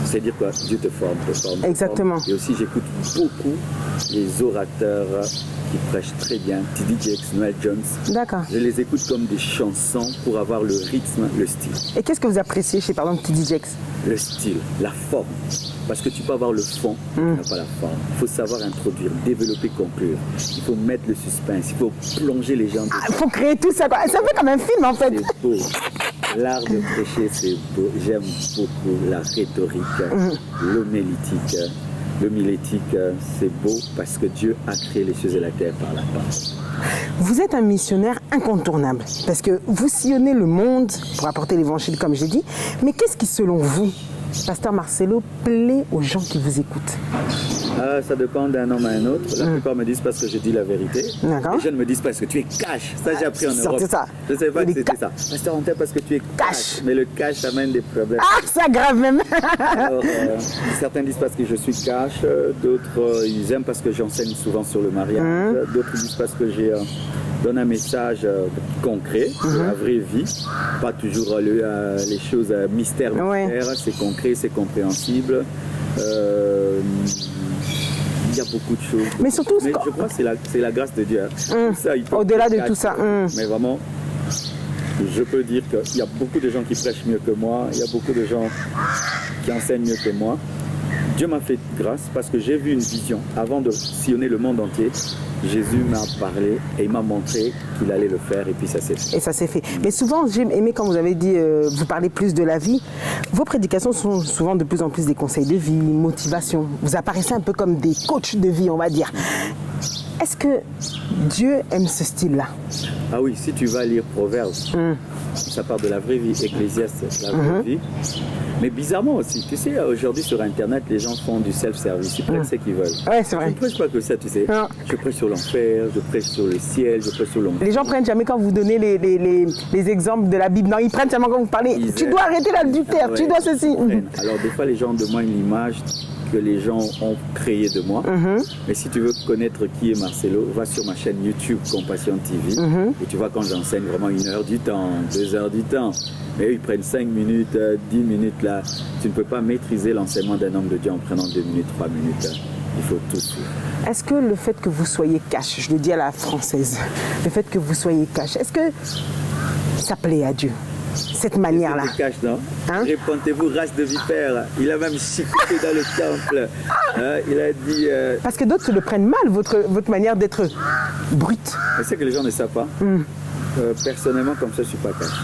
S2: C'est-à-dire que Dieu te forme,
S1: Exactement.
S2: Et aussi, j'écoute beaucoup les orateurs qui prêchent très bien, T.D. Jakes, Noel Jones.
S1: D'accord.
S2: Je les écoute comme des chansons pour avoir le rythme, le style.
S1: Et qu'est-ce que vous appréciez chez, par exemple, T.D. Jakes?
S2: Le style, la forme. Parce que tu peux avoir le fond, tu n'as pas la forme. Il faut savoir introduire, développer, conclure. Il faut mettre le suspense, il faut plonger les gens.
S1: Il faut créer tout ça, quoi. C'est un peu comme un film, en fait.
S2: C'est beau. L'art de prêcher, c'est beau. J'aime beaucoup la rhétorique, l'homélétique. L'homilétique, c'est beau parce que Dieu a créé les cieux et la terre par la parole.
S1: Vous êtes un missionnaire incontournable parce que vous sillonnez le monde pour apporter l'évangile, comme j'ai dit. Mais qu'est-ce qui, selon vous, Pasteur Marcelo, plaît aux gens qui vous écoutent?
S2: Ça dépend d'un homme à un autre. La plupart me disent parce que je dis la vérité. Les jeunes me disent parce que tu es cash. Ça, j'ai appris en Europe.
S1: Ça.
S2: Je ne savais pas que c'était ça. Pasteur, on t'aime parce que tu es cash. Mais le cash amène des problèmes.
S1: Ça grave même.
S2: Alors, certains disent parce que je suis cash. D'autres, ils aiment parce que j'enseigne souvent sur le mariage. D'autres disent parce que j'ai donne un message concret, la vraie vie, pas toujours les choses mystères, c'est concret, c'est compréhensible. Il y a beaucoup de choses.
S1: Mais surtout,
S2: je crois que c'est la grâce de Dieu.
S1: Au-delà de tout ça.
S2: Mais vraiment, je peux dire qu'il y a beaucoup de gens qui prêchent mieux que moi, il y a beaucoup de gens qui enseignent mieux que moi. Dieu m'a fait grâce parce que j'ai vu une vision. Avant de sillonner le monde entier, Jésus m'a parlé et il m'a montré qu'il allait le faire et puis ça s'est fait.
S1: Et ça s'est fait. Mais souvent, j'ai aimé quand vous avez dit, vous parlez plus de la vie. Vos prédications sont souvent de plus en plus des conseils de vie, motivation. Vous apparaissez un peu comme des coachs de vie, on va dire. Est-ce que Dieu aime ce style-là?
S2: Ah oui, si tu vas lire Proverbes, ça part de la vraie vie, Ecclésiaste, la vraie vie. Mais bizarrement aussi, tu sais, aujourd'hui sur Internet, les gens font du self-service, ils prêchent ce qu'ils veulent.
S1: Ouais, c'est vrai.
S2: Je ne prêche pas que ça, tu sais. Je prêche sur l'enfer, je prêche sur le ciel, je prêche sur l'enfer.
S1: Les gens prennent jamais quand vous donnez les exemples de la Bible. Non, ils prennent seulement quand vous parlez. Tu dois arrêter l'adultère, tu dois ceci.
S2: Alors des fois, les gens demandent une image que les gens ont créée de moi. Mais si tu veux connaître qui est Marcelo, va sur ma chaîne YouTube Compassion TV et tu vois quand j'enseigne vraiment 1 heure du temps, 2 heures du temps. Mais eux, ils prennent 5 minutes, 10 minutes là. Tu ne peux pas maîtriser l'enseignement d'un homme de Dieu en prenant 2 minutes, 3 minutes. Il faut tout suivre.
S1: Est-ce que le fait que vous soyez cash, je le dis à la française, le fait que vous soyez cash, est-ce que ça plaît à Dieu? cette manière-là.
S2: C'est cache, non?
S1: Hein?
S2: Répentez-vous, race de vipères. Il a même chicoté dans le temple. Il a dit...
S1: Parce que d'autres se le prennent mal, votre manière d'être brute.
S2: C'est que les gens ne savent pas. Personnellement, comme ça, je ne suis pas cash.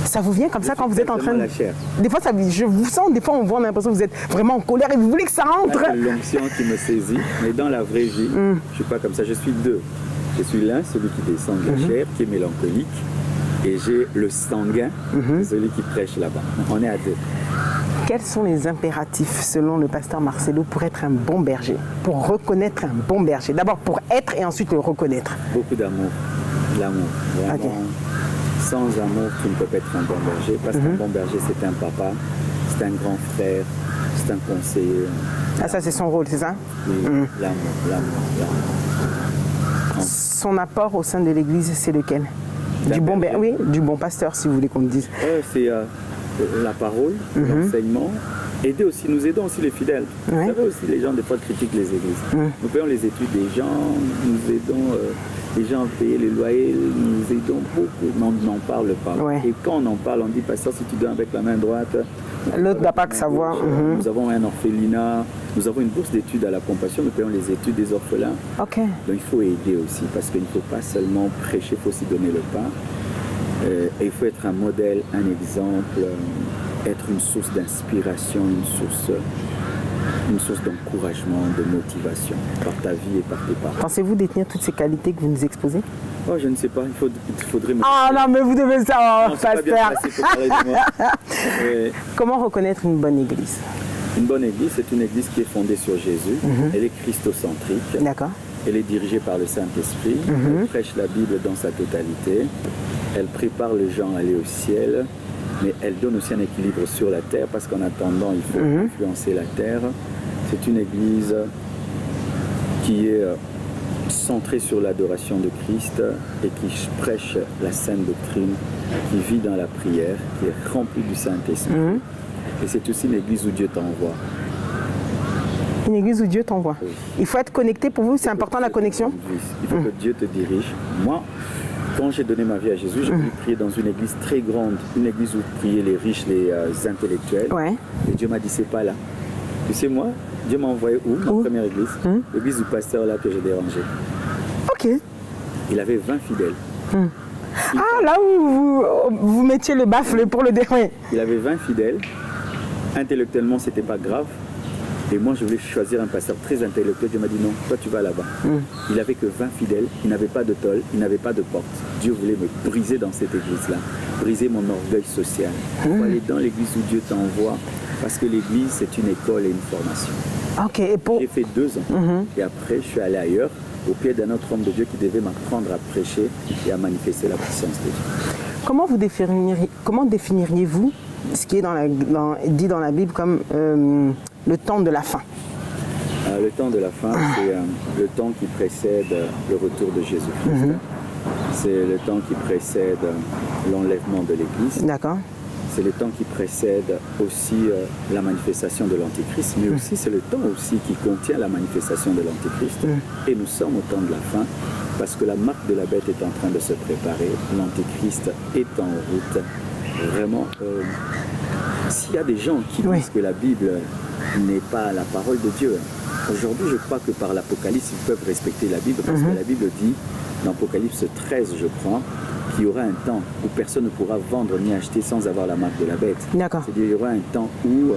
S1: Ça vous vient comme ça quand vous êtes en train de...
S2: la chair.
S1: Des fois, je vous sens, des fois, on voit, on a l'impression que vous êtes vraiment en colère et vous voulez que ça rentre.
S2: C'est l'onction qui me saisit. Mais dans la vraie vie, je ne suis pas comme ça. Je suis deux. Je suis l'un, celui qui descend de la chair, qui est mélancolique. Et j'ai le sanguin, celui qui prêche là-bas. On est à deux.
S1: Quels sont les impératifs, selon le pasteur Marcelo, pour être un bon berger, pour reconnaître un bon berger? D'abord pour être et ensuite le reconnaître.
S2: Beaucoup d'amour. L'amour. Vraiment.
S1: Okay.
S2: Sans amour, tu ne peux pas être un bon berger. Parce qu'un bon berger, c'est un papa, c'est un grand frère, c'est un conseiller.
S1: Ah, ça, c'est son rôle, c'est ça?
S2: Oui, l'amour.
S1: Son apport au sein de l'Église, c'est lequel? Du bon, oui, du bon pasteur, si vous voulez qu'on me dise.
S2: C'est la parole, l'enseignement. Nous aidons aussi les fidèles. Vous savez aussi, les gens des fois critiquent les églises. Nous payons les études des gens, nous aidons les gens à payer les loyers, nous aidons beaucoup, mais on n'en parle pas.
S1: Ouais.
S2: Et quand on en parle, on dit, pasteur, si tu donnes avec la main droite,
S1: l'autre n'a pas que savoir.
S2: Nous avons un orphelinat, nous avons une bourse d'études à la Compassion, nous payons les études des orphelins.
S1: Ok.
S2: Donc il faut aider aussi, parce qu'il ne faut pas seulement prêcher, il faut aussi donner le pain. Et il faut être un modèle, un exemple, être une source d'inspiration, une source d'encouragement, de motivation par ta vie et par tes paroles.
S1: Pensez-vous détenir toutes ces qualités que vous nous exposez?
S2: Oh, je ne sais pas, il faudrait me...
S1: Ah non, mais vous devez savoir,
S2: non, pasteur. Pas bien placé pour parler de moi.
S1: Comment reconnaître une bonne église?
S2: Une bonne église, c'est une église qui est fondée sur Jésus. Elle est christocentrique.
S1: D'accord.
S2: Elle est dirigée par le Saint-Esprit. Elle prêche la Bible dans sa totalité. Elle prépare les gens à aller au ciel. Mais elle donne aussi un équilibre sur la terre parce qu'en attendant, il faut influencer la terre. C'est une église qui est centrée sur l'adoration de Christ et qui prêche la sainte doctrine, qui vit dans la prière, qui est remplie du Saint-Esprit. Et c'est aussi une église où Dieu t'envoie.
S1: Une église où Dieu t'envoie.
S2: Oui.
S1: Il faut être connecté pour vous, c'est important la connexion?
S2: Il faut que Dieu te dirige. Moi, quand j'ai donné ma vie à Jésus, j'ai voulu prier dans une église très grande, une église où priaient les riches, les intellectuels.
S1: Ouais.
S2: Et Dieu m'a dit, c'est pas là. Tu sais, moi, Dieu m'a envoyé où? Ma première église. L'église du pasteur là que j'ai dérangé.
S1: Ok.
S2: Il avait 20 fidèles.
S1: Ah, là où vous mettiez le baffle pour le dernier.
S2: Il avait 20 fidèles. Intellectuellement, c'était pas grave. Et moi, je voulais choisir un pasteur très intellectuel. Dieu m'a dit non, toi tu vas là-bas. Il n'avait que 20 fidèles, il n'avait pas de tôle, il n'avait pas de porte. Dieu voulait me briser dans cette église-là, briser mon orgueil social. Il faut aller dans l'église où Dieu t'envoie, parce que l'église, c'est une école et une formation.
S1: Ok, et pour...
S2: J'ai fait 2 ans, et après, je suis allé ailleurs, au pied d'un autre homme de Dieu qui devait m'apprendre à prêcher et à manifester la puissance de Dieu.
S1: Comment définiriez-vous ce qui est dit dans la Bible comme le temps de la fin?
S2: Le temps de la fin, c'est le temps qui précède le retour de Jésus-Christ. C'est le temps qui précède l'enlèvement de l'Église.
S1: D'accord.
S2: C'est le temps qui précède aussi la manifestation de l'Antéchrist, mais aussi c'est le temps aussi qui contient la manifestation de l'Antéchrist. Et nous sommes au temps de la fin, parce que la marque de la bête est en train de se préparer, l'Antéchrist est en route. Vraiment, s'il y a des gens qui disent que la Bible n'est pas la parole de Dieu, aujourd'hui je crois que par l'Apocalypse ils peuvent respecter la Bible, parce que la Bible dit, dans Apocalypse 13 je crois, qu'il y aura un temps où personne ne pourra vendre ni acheter sans avoir la marque de la bête.
S1: D'accord.
S2: C'est-à-dire qu'il y aura un temps où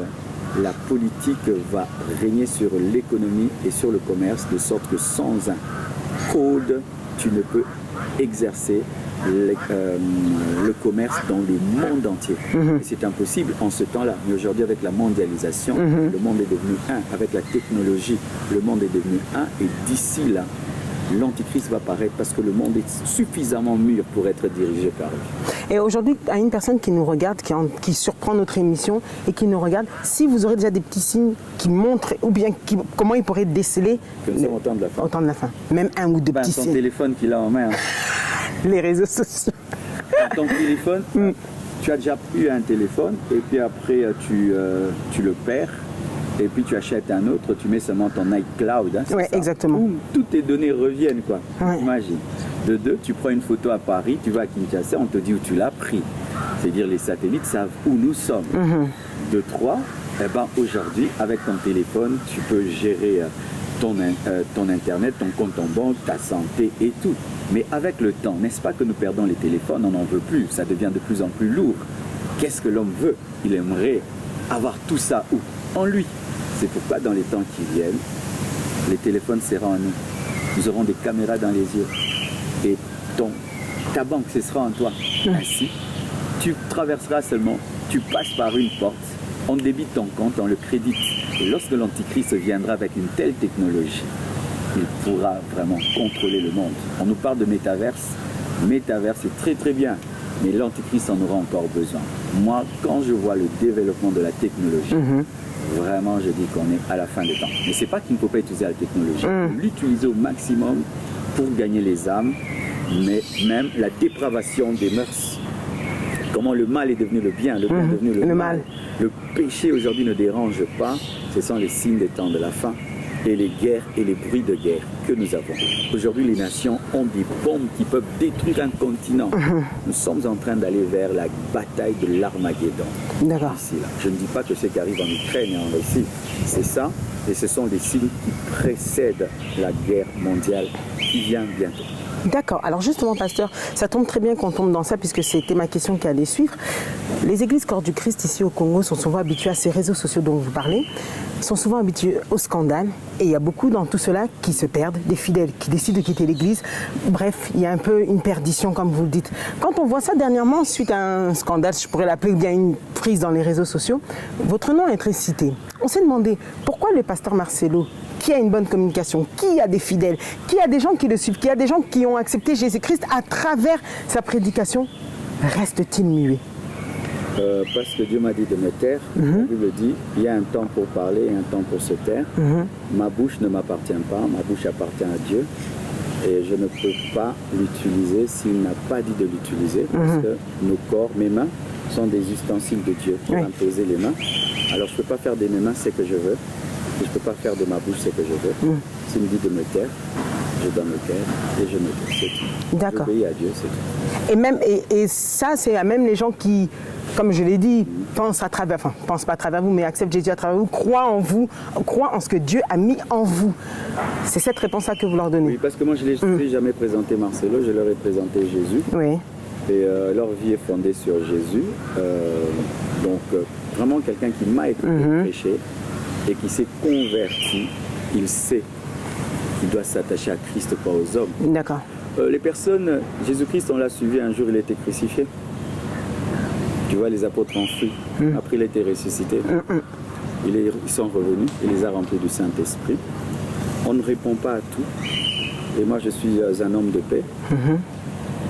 S2: la politique va régner sur l'économie et sur le commerce, de sorte que sans un code, tu ne peux exercer le commerce dans le monde entier. Et c'est impossible en ce temps-là. Mais aujourd'hui, avec la mondialisation, le monde est devenu un. Avec la technologie, le monde est devenu un. Et d'ici là, l'Antichrist va paraître parce que le monde est suffisamment mûr pour être dirigé par lui.
S1: Et aujourd'hui, à une personne qui nous regarde, qui surprend notre émission et qui nous regarde, si vous aurez déjà des petits signes qui montrent, ou bien comment il pourrait déceler
S2: au temps de la fin.
S1: Au temps de la fin. Même un ou deux petits
S2: son
S1: signes.
S2: téléphone qu'il a en main.
S1: Les réseaux sociaux.
S2: Ton téléphone, tu as déjà eu un téléphone et puis après tu le perds. Et puis tu achètes un autre, tu mets seulement ton iCloud.
S1: Oui, exactement.
S2: Toutes tes données reviennent, quoi.
S1: Ouais.
S2: Imagine. De deux, tu prends une photo à Paris, tu vas à Kinshasa, on te dit où tu l'as pris. C'est-à-dire les satellites savent où nous sommes. De trois, eh ben, aujourd'hui, avec ton téléphone, tu peux gérer ton Internet, ton compte en banque, ta santé et tout. Mais avec le temps, n'est-ce pas que nous perdons les téléphones, on n'en veut plus, ça devient de plus en plus lourd. Qu'est-ce que l'homme veut? Il aimerait avoir tout ça où? En lui. C'est pourquoi dans les temps qui viennent, les téléphones seront en nous. Nous aurons des caméras dans les yeux. Et ta banque, ce sera en toi. Ainsi, tu traverseras seulement, tu passes par une porte, on débite ton compte, on le crédite. Et lorsque l'Antichrist viendra avec une telle technologie, il pourra vraiment contrôler le monde. On nous parle de métaverse. Métaverse, c'est très très bien, mais l'Antichrist en aura encore besoin. Moi, quand je vois le développement de la technologie, vraiment, je dis qu'on est à la fin des temps. Mais c'est pas qu'il ne faut pas utiliser la technologie. Il faut l'utiliser au maximum pour gagner les âmes, mais même la dépravation des mœurs. Comment le mal est devenu le bien, le bien est devenu le mal. Le péché aujourd'hui ne dérange pas. Ce sont les signes des temps de la fin et les guerres et les bruits de guerre que nous avons. Aujourd'hui, les nations ont des bombes qui peuvent détruire un continent. Nous sommes en train d'aller vers la bataille de l'Armageddon.
S1: D'accord.
S2: Ici, là. Je ne dis pas que ce qui arrive en Ukraine et en Russie, c'est ça, et ce sont des signes qui précèdent la guerre mondiale qui vient bientôt.
S1: D'accord. Alors justement, pasteur, ça tombe très bien qu'on tombe dans ça puisque c'était ma question qui allait suivre. Les églises Corps du Christ ici au Congo sont souvent habituées à ces réseaux sociaux dont vous parlez, sont souvent habituées au scandale et il y a beaucoup dans tout cela qui se perdent, des fidèles qui décident de quitter l'église. Bref, il y a un peu une perdition comme vous le dites. Quand on voit ça dernièrement, suite à un scandale, je pourrais l'appeler, ou bien une prise dans les réseaux sociaux, votre nom est très cité. On s'est demandé pourquoi le pasteur Marcelo, qui a une bonne communication, qui a des fidèles, qui a des gens qui le suivent, qui a des gens qui ont accepté Jésus-Christ à travers sa prédication, reste-t-il muet?
S2: Parce que Dieu m'a dit de me taire, la Bible dit, il y a un temps pour parler et un temps pour se taire. Ma bouche ne m'appartient pas, ma bouche appartient à Dieu. Et je ne peux pas l'utiliser s'il n'a pas dit de l'utiliser, parce que nos corps, mes mains, sont des ustensiles de Dieu pour imposer les mains. Alors je ne peux pas faire de mes mains ce que je veux, et je ne peux pas faire de ma bouche ce que je veux. S'il me dit de me taire, je dois me taire et je me tais, c'est tout.
S1: D'accord.
S2: J'obéis à Dieu, c'est tout.
S1: Et ça, c'est à même les gens qui, comme je l'ai dit, pensent à travers, enfin, pensent pas à travers vous, mais acceptent Jésus à travers vous, croient en ce que Dieu a mis en vous. C'est cette réponse-là que vous leur donnez.
S2: Oui, parce que moi, je ne l'ai jamais présenté Marcelo, je leur ai présenté Jésus.
S1: Oui.
S2: Et leur vie est fondée sur Jésus. Vraiment quelqu'un qui m'a écouté prêcher et qui s'est converti, il sait qu'il doit s'attacher à Christ, pas aux hommes.
S1: D'accord.
S2: Les personnes, Jésus-Christ, on l'a suivi un jour, il a été crucifié. Tu vois, les apôtres ont fui. Après, il a été ressuscité. Ils sont revenus, il les a remplis du Saint-Esprit. On ne répond pas à tout. Et moi, je suis un homme de paix.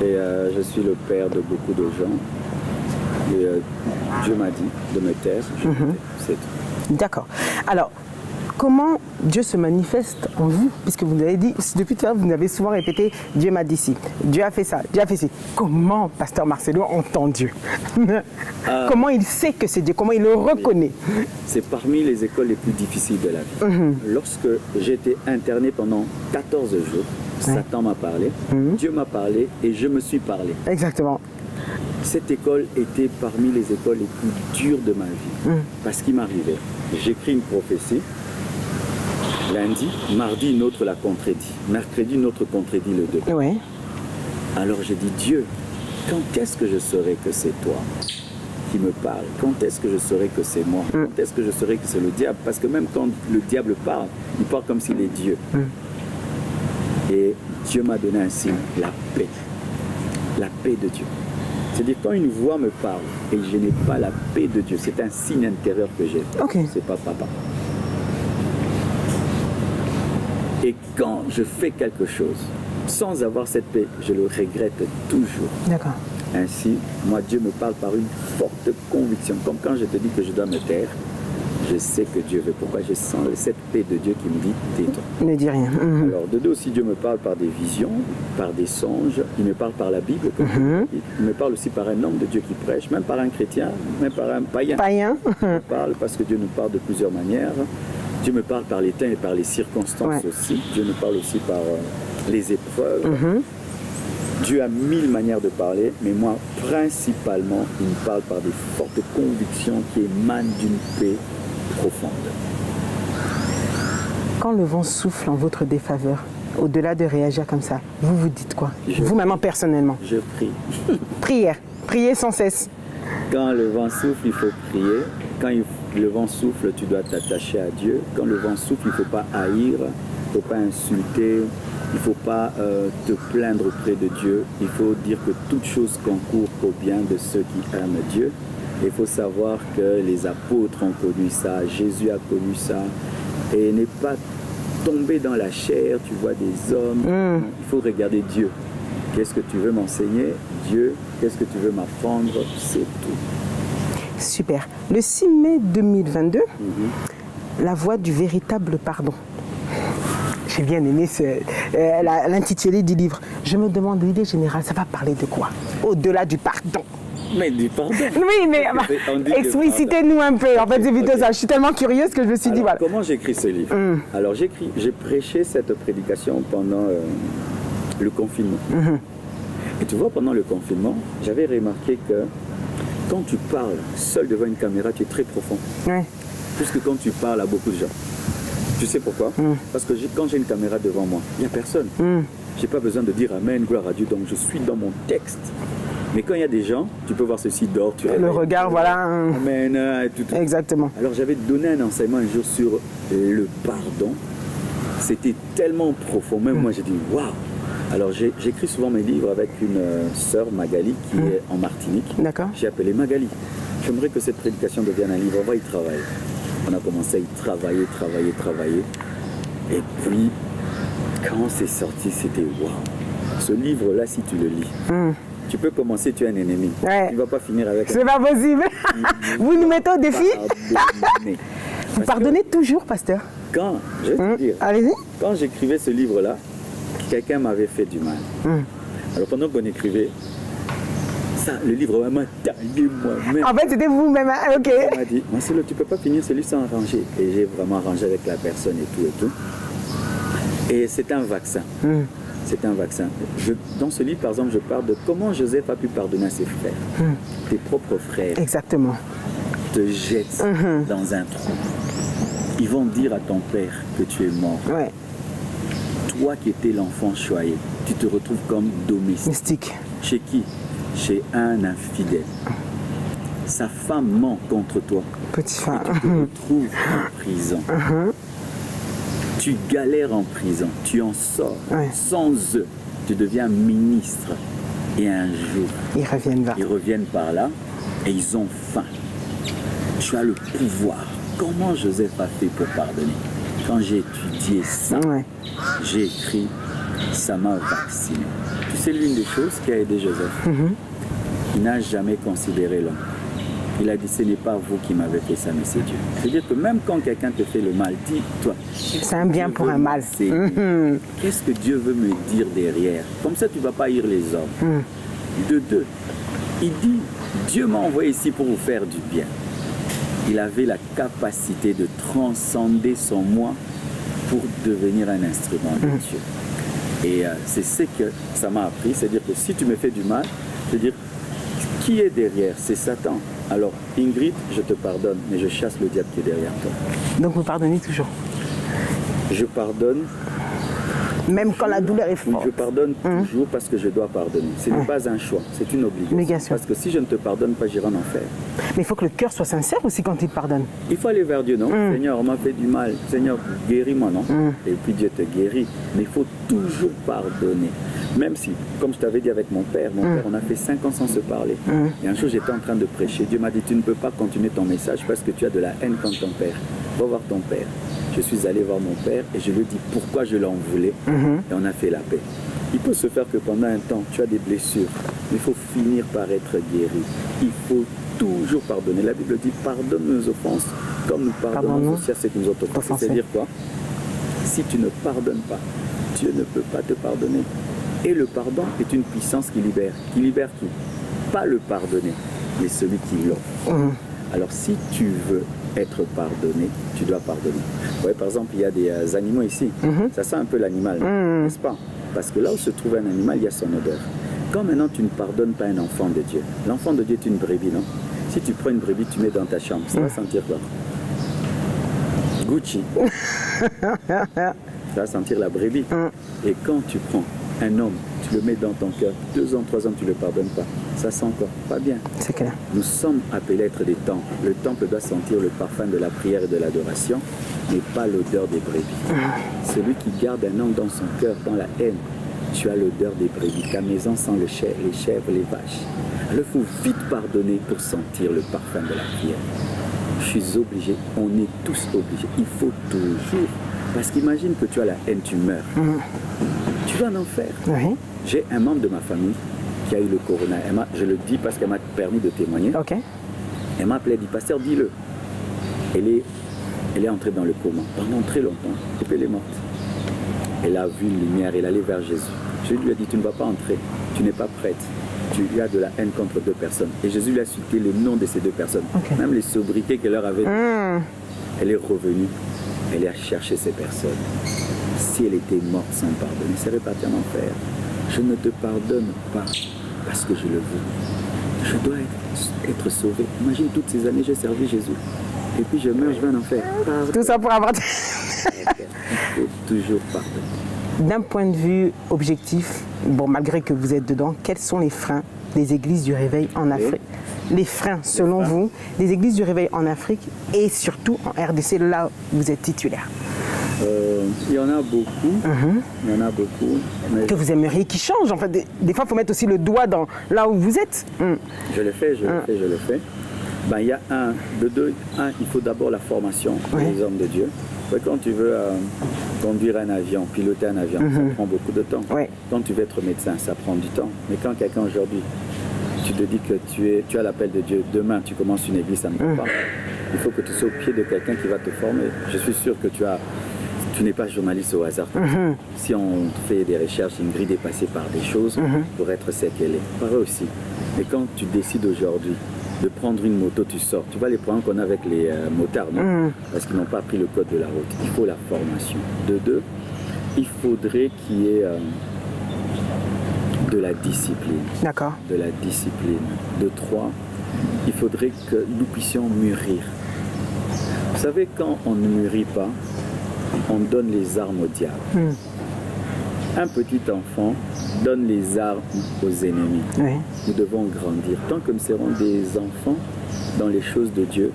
S2: Et je suis le père de beaucoup de gens. Et Dieu m'a dit de me taire, je me tais, c'est tout.
S1: D'accord. Alors, comment Dieu se manifeste en vous? Puisque vous avez dit, depuis tout à l'heure, vous avez souvent répété, Dieu m'a dit ci, Dieu a fait ça, Dieu a fait ci. Comment pasteur Marcelo entend Dieu? Comment il sait que c'est Dieu? Comment il le reconnaît?
S2: C'est parmi les écoles les plus difficiles de la vie. Lorsque j'étais interné pendant 14 jours, Satan m'a parlé, Dieu m'a parlé et je me suis parlé.
S1: Exactement.
S2: Cette école était parmi les écoles les plus dures de ma vie. Parce qu'il m'arrivait, j'écris une prophétie, lundi, mardi, une autre la contredit, mercredi, une autre contredit le 2.
S1: Oui.
S2: Alors j'ai dit, Dieu, quand est-ce que je saurai que c'est toi qui me parle? Quand est-ce que je saurai que c'est moi? Quand est-ce que je saurai que c'est le diable? Parce que même quand le diable parle, il parle comme s'il est Dieu. Et Dieu m'a donné un signe, la paix. La paix de Dieu. C'est-à-dire quand une voix me parle et je n'ai pas la paix de Dieu, c'est un signe intérieur que j'ai. C'est pas papa. Et quand je fais quelque chose sans avoir cette paix, je le regrette toujours.
S1: D'accord.
S2: Ainsi, moi, Dieu me parle par une forte conviction. Comme quand je te dis que je dois me taire, je sais que Dieu veut. Pourquoi je sens cette paix de Dieu qui me dit tais-toi.
S1: Ne dis rien.
S2: Alors, de deux aussi, Dieu me parle par des visions, par des songes. Il me parle par la Bible. Il me parle aussi par un homme de Dieu qui prêche, même par un chrétien, même par un païen. Il me parle parce que Dieu nous parle de plusieurs manières. Dieu me parle par les temps et par les circonstances aussi. Dieu me parle aussi par les épreuves. Dieu a 1000 manières de parler, mais moi, principalement, il me parle par des fortes convictions qui émanent d'une paix profonde.
S1: Quand le vent souffle en votre défaveur, au-delà de réagir comme ça, vous vous dites quoi? Vous-même, personnellement.
S2: Je prie.
S1: Prière. Prier sans cesse.
S2: Quand le vent souffle, il faut prier. Quand le vent souffle, tu dois t'attacher à Dieu. Quand le vent souffle, il ne faut pas haïr, il ne faut pas insulter, il ne faut pas te plaindre auprès de Dieu. Il faut dire que toute chose concourt au bien de ceux qui aiment Dieu. Il faut savoir que les apôtres ont connu ça, Jésus a connu ça. Et n'est pas tomber dans la chair, tu vois des hommes. Il faut regarder Dieu. Qu'est-ce que tu veux m'enseigner? Dieu, qu'est-ce que tu veux m'apprendre? C'est tout.
S1: Super. Le 6 mai 2022, la voie du véritable pardon. J'ai bien aimé l'intitulé du livre. Je me demande, l'idée générale, ça va parler de quoi? Au-delà du pardon.
S2: Mais du pardon.
S1: Oui, mais explicitez-nous un peu. En fait, c'est plutôt ça. Je suis tellement curieuse que je me suis dit, voilà.
S2: Comment j'écris ce livre? Alors, j'ai prêché cette prédication pendant le confinement. Et tu vois, pendant le confinement, j'avais remarqué que quand tu parles seul devant une caméra, tu es très profond.
S1: Ouais.
S2: Plus que quand tu parles à beaucoup de gens. Tu sais pourquoi? Parce que quand j'ai une caméra devant moi, il n'y a personne. Je n'ai pas besoin de dire Amen, gloire à Dieu. Donc, je suis dans mon texte. Mais quand il y a des gens, tu peux voir ceci dehors. Tu
S1: le regard, voilà.
S2: Amen. Tout.
S1: Exactement.
S2: Alors, j'avais donné un enseignement un jour sur le pardon. C'était tellement profond. Même moi, j'ai dit waouh. Alors, j'écris souvent mes livres avec une sœur, Magali, qui est en Martinique.
S1: D'accord.
S2: J'ai appelé Magali. J'aimerais que cette prédication devienne un livre. On va y travailler. On a commencé à y travailler. Et puis, quand c'est sorti, c'était waouh. Ce livre-là, si tu le lis, tu peux commencer, tu es un ennemi.
S1: Ouais.
S2: Tu ne vas pas finir avec...
S1: C'est pas possible. Vous nous mettez au défi. Vous pardonnez toujours, pasteur?
S2: Quand, je vais te dire,
S1: allez-y.
S2: Quand j'écrivais ce livre-là, quelqu'un m'avait fait du mal. Alors pendant qu'on écrivait, ça, le livre m'a taillé moi-même.
S1: En fait, c'était vous-même, hein? Ok.
S2: On m'a dit, Marcelo, tu ne peux pas finir ce livre sans arranger. Et j'ai vraiment arrangé avec la personne et tout. Et c'est un vaccin. C'est un vaccin. Dans ce livre, par exemple, je parle de comment Joseph a pu pardonner à ses frères. Tes propres frères.
S1: Exactement.
S2: Te jettent dans un trou. Ils vont dire à ton père que tu es mort.
S1: Ouais.
S2: Toi qui étais l'enfant choyé, tu te retrouves comme domestique.
S1: Mystique.
S2: Chez qui? Chez un infidèle. Sa femme ment contre toi.
S1: Petit fin.
S2: Tu te retrouves en prison. Tu galères en prison. Tu en sors.
S1: Ouais.
S2: Sans eux, tu deviens ministre. Et un jour,
S1: ils
S2: reviennent par là et ils ont faim. Tu as le pouvoir. Comment Joseph a fait pour pardonner? Quand j'ai étudié ça, j'ai écrit, ça m'a vacciné. Tu sais, l'une des choses qui a aidé Joseph, il n'a jamais considéré l'homme. Il a dit, ce n'est pas vous qui m'avez fait ça, mais c'est Dieu. C'est-à-dire que même quand quelqu'un te fait le mal, dis-toi.
S1: C'est un bien pour un mal.
S2: Qu'est-ce que Dieu veut me dire derrière? Comme ça, tu ne vas pas haïr les hommes. De deux, il dit, Dieu m'a envoyé ici pour vous faire du bien. Il avait la capacité de transcender son moi pour devenir un instrument de Dieu. Et c'est ce que ça m'a appris, c'est-à-dire que si tu me fais du mal, c'est-à-dire qui est derrière? C'est Satan. Alors Ingrid, je te pardonne, mais je chasse le diable qui est derrière toi.
S1: Donc vous pardonnez toujours?
S2: Je pardonne.
S1: Même quand la douleur est forte?
S2: Je pardonne toujours parce que je dois pardonner. Ce n'est pas un choix, c'est une obligation. Parce que si je ne te pardonne pas, j'irai en enfer.
S1: Mais il faut que le cœur soit sincère aussi quand il pardonne.
S2: Il faut aller vers Dieu, non? Seigneur, on m'a fait du mal. Seigneur, guéris-moi, non? Et puis Dieu te guérit. Mais il faut toujours pardonner. Même si, comme je t'avais dit avec mon père, on a fait 5 ans sans se parler. Et un jour, j'étais en train de prêcher. Dieu m'a dit, tu ne peux pas continuer ton message parce que tu as de la haine contre ton père. Va voir ton père. Je suis allé voir mon père et je lui ai dit pourquoi je l'en voulais. Et on a fait la paix. Il peut se faire que pendant un temps, tu as des blessures. Mais il faut finir par être guéri. Il faut toujours pardonner. La Bible dit pardonne nos offenses comme nous pardonnons aussi à ceux qui nous ont offensés. C'est-à-dire quoi? Si tu ne pardonnes pas, Dieu ne peut pas te pardonner. Et le pardon est une puissance qui libère. Qui libère qui? Pas le pardonner, mais celui qui l'offre. Alors si tu veux être pardonné, tu dois pardonner. Ouais, par exemple, il y a des animaux ici. Ça sent un peu l'animal, n'est-ce pas? Parce que là où se trouve un animal, il y a son odeur. Quand maintenant tu ne pardonnes pas un enfant de Dieu, l'enfant de Dieu est une brebis, non? Si tu prends une brebis, tu mets dans ta chambre, ça va sentir quoi? Gucci. Ça va sentir la brebis. Et quand tu prends un homme, tu le mets dans ton cœur, 2 ans, 3 ans, tu ne le pardonnes pas, ça sent quoi? Pas bien.
S1: C'est clair.
S2: Nous sommes appelés à être des temples. Le temple doit sentir le parfum de la prière et de l'adoration, mais pas l'odeur des brebis. Celui qui garde un homme dans son cœur, dans la haine, tu as l'odeur des brebis. Ta maison sent les chèvres, les vaches. Alors il faut vite pardonner pour sentir le parfum de la prière. Je suis obligé, on est tous obligés. Il faut toujours. Parce qu'imagine que tu as la haine, tu meurs. Tu vas en enfer.
S1: Oui.
S2: J'ai un membre de ma famille qui a eu le corona. Je le dis parce qu'elle m'a permis de témoigner.
S1: Ok.
S2: Elle m'a appelé, elle dit, pasteur, dis-le. Elle est entrée dans le coma pendant très longtemps. Et puis elle est morte. Elle a vu une lumière, elle allait vers Jésus. Jésus lui a dit, tu ne vas pas entrer, tu n'es pas prête. Tu as de la haine contre 2 personnes. Et Jésus lui a cité le nom de ces 2 personnes.
S1: Okay.
S2: Même les sobriquets qu'elle leur avait. Elle est revenue, elle a cherché ces personnes. Si elle était morte sans pardonner, elle serait partie en enfer. Je ne te pardonne pas parce que je le veux. Je dois être sauvé. Imagine toutes ces années, j'ai servi Jésus. Et puis je meurs, je vais en enfer. Pardon.
S1: Tout ça pour avoir...
S2: Il faut toujours pardonner.
S1: D'un point de vue objectif, bon, malgré que vous êtes dedans, quels sont les freins des églises du réveil en Afrique? Les freins, selon vous, des églises du réveil en Afrique et surtout en RDC, là où vous êtes titulaire?
S2: Il y en a beaucoup. Il y en a beaucoup. Mais
S1: que vous aimeriez qu'ils changent. En fait, des fois, il faut mettre aussi le doigt dans là où vous êtes.
S2: Je le fais. Ben, il y a il faut d'abord la formation des hommes de Dieu. Quand tu veux conduire un avion, piloter un avion, ça prend beaucoup de temps. Quand tu veux être médecin, ça prend du temps. Mais quand quelqu'un aujourd'hui, tu te dis que tu as l'appel de Dieu, demain tu commences une église, ça ne va pas. Il faut que tu sois au pied de quelqu'un qui va te former. Je suis sûr que tu n'es pas journaliste au hasard. Si on fait des recherches, Ingrid est passée par des choses pour être celle qu'elle est. Pareil aussi. Mais quand tu décides aujourd'hui de prendre une moto, tu sors. Tu vois les problèmes qu'on a avec les motards, non? Parce qu'ils n'ont pas pris le code de la route. Il faut la formation. De 2, il faudrait qu'il y ait de la discipline.
S1: D'accord.
S2: De la discipline. De 3, il faudrait que nous puissions mûrir. Vous savez, quand on ne mûrit pas, on donne les armes au diable. Un petit enfant donne les armes aux ennemis. Nous devons grandir. Tant que nous serons des enfants dans les choses de Dieu,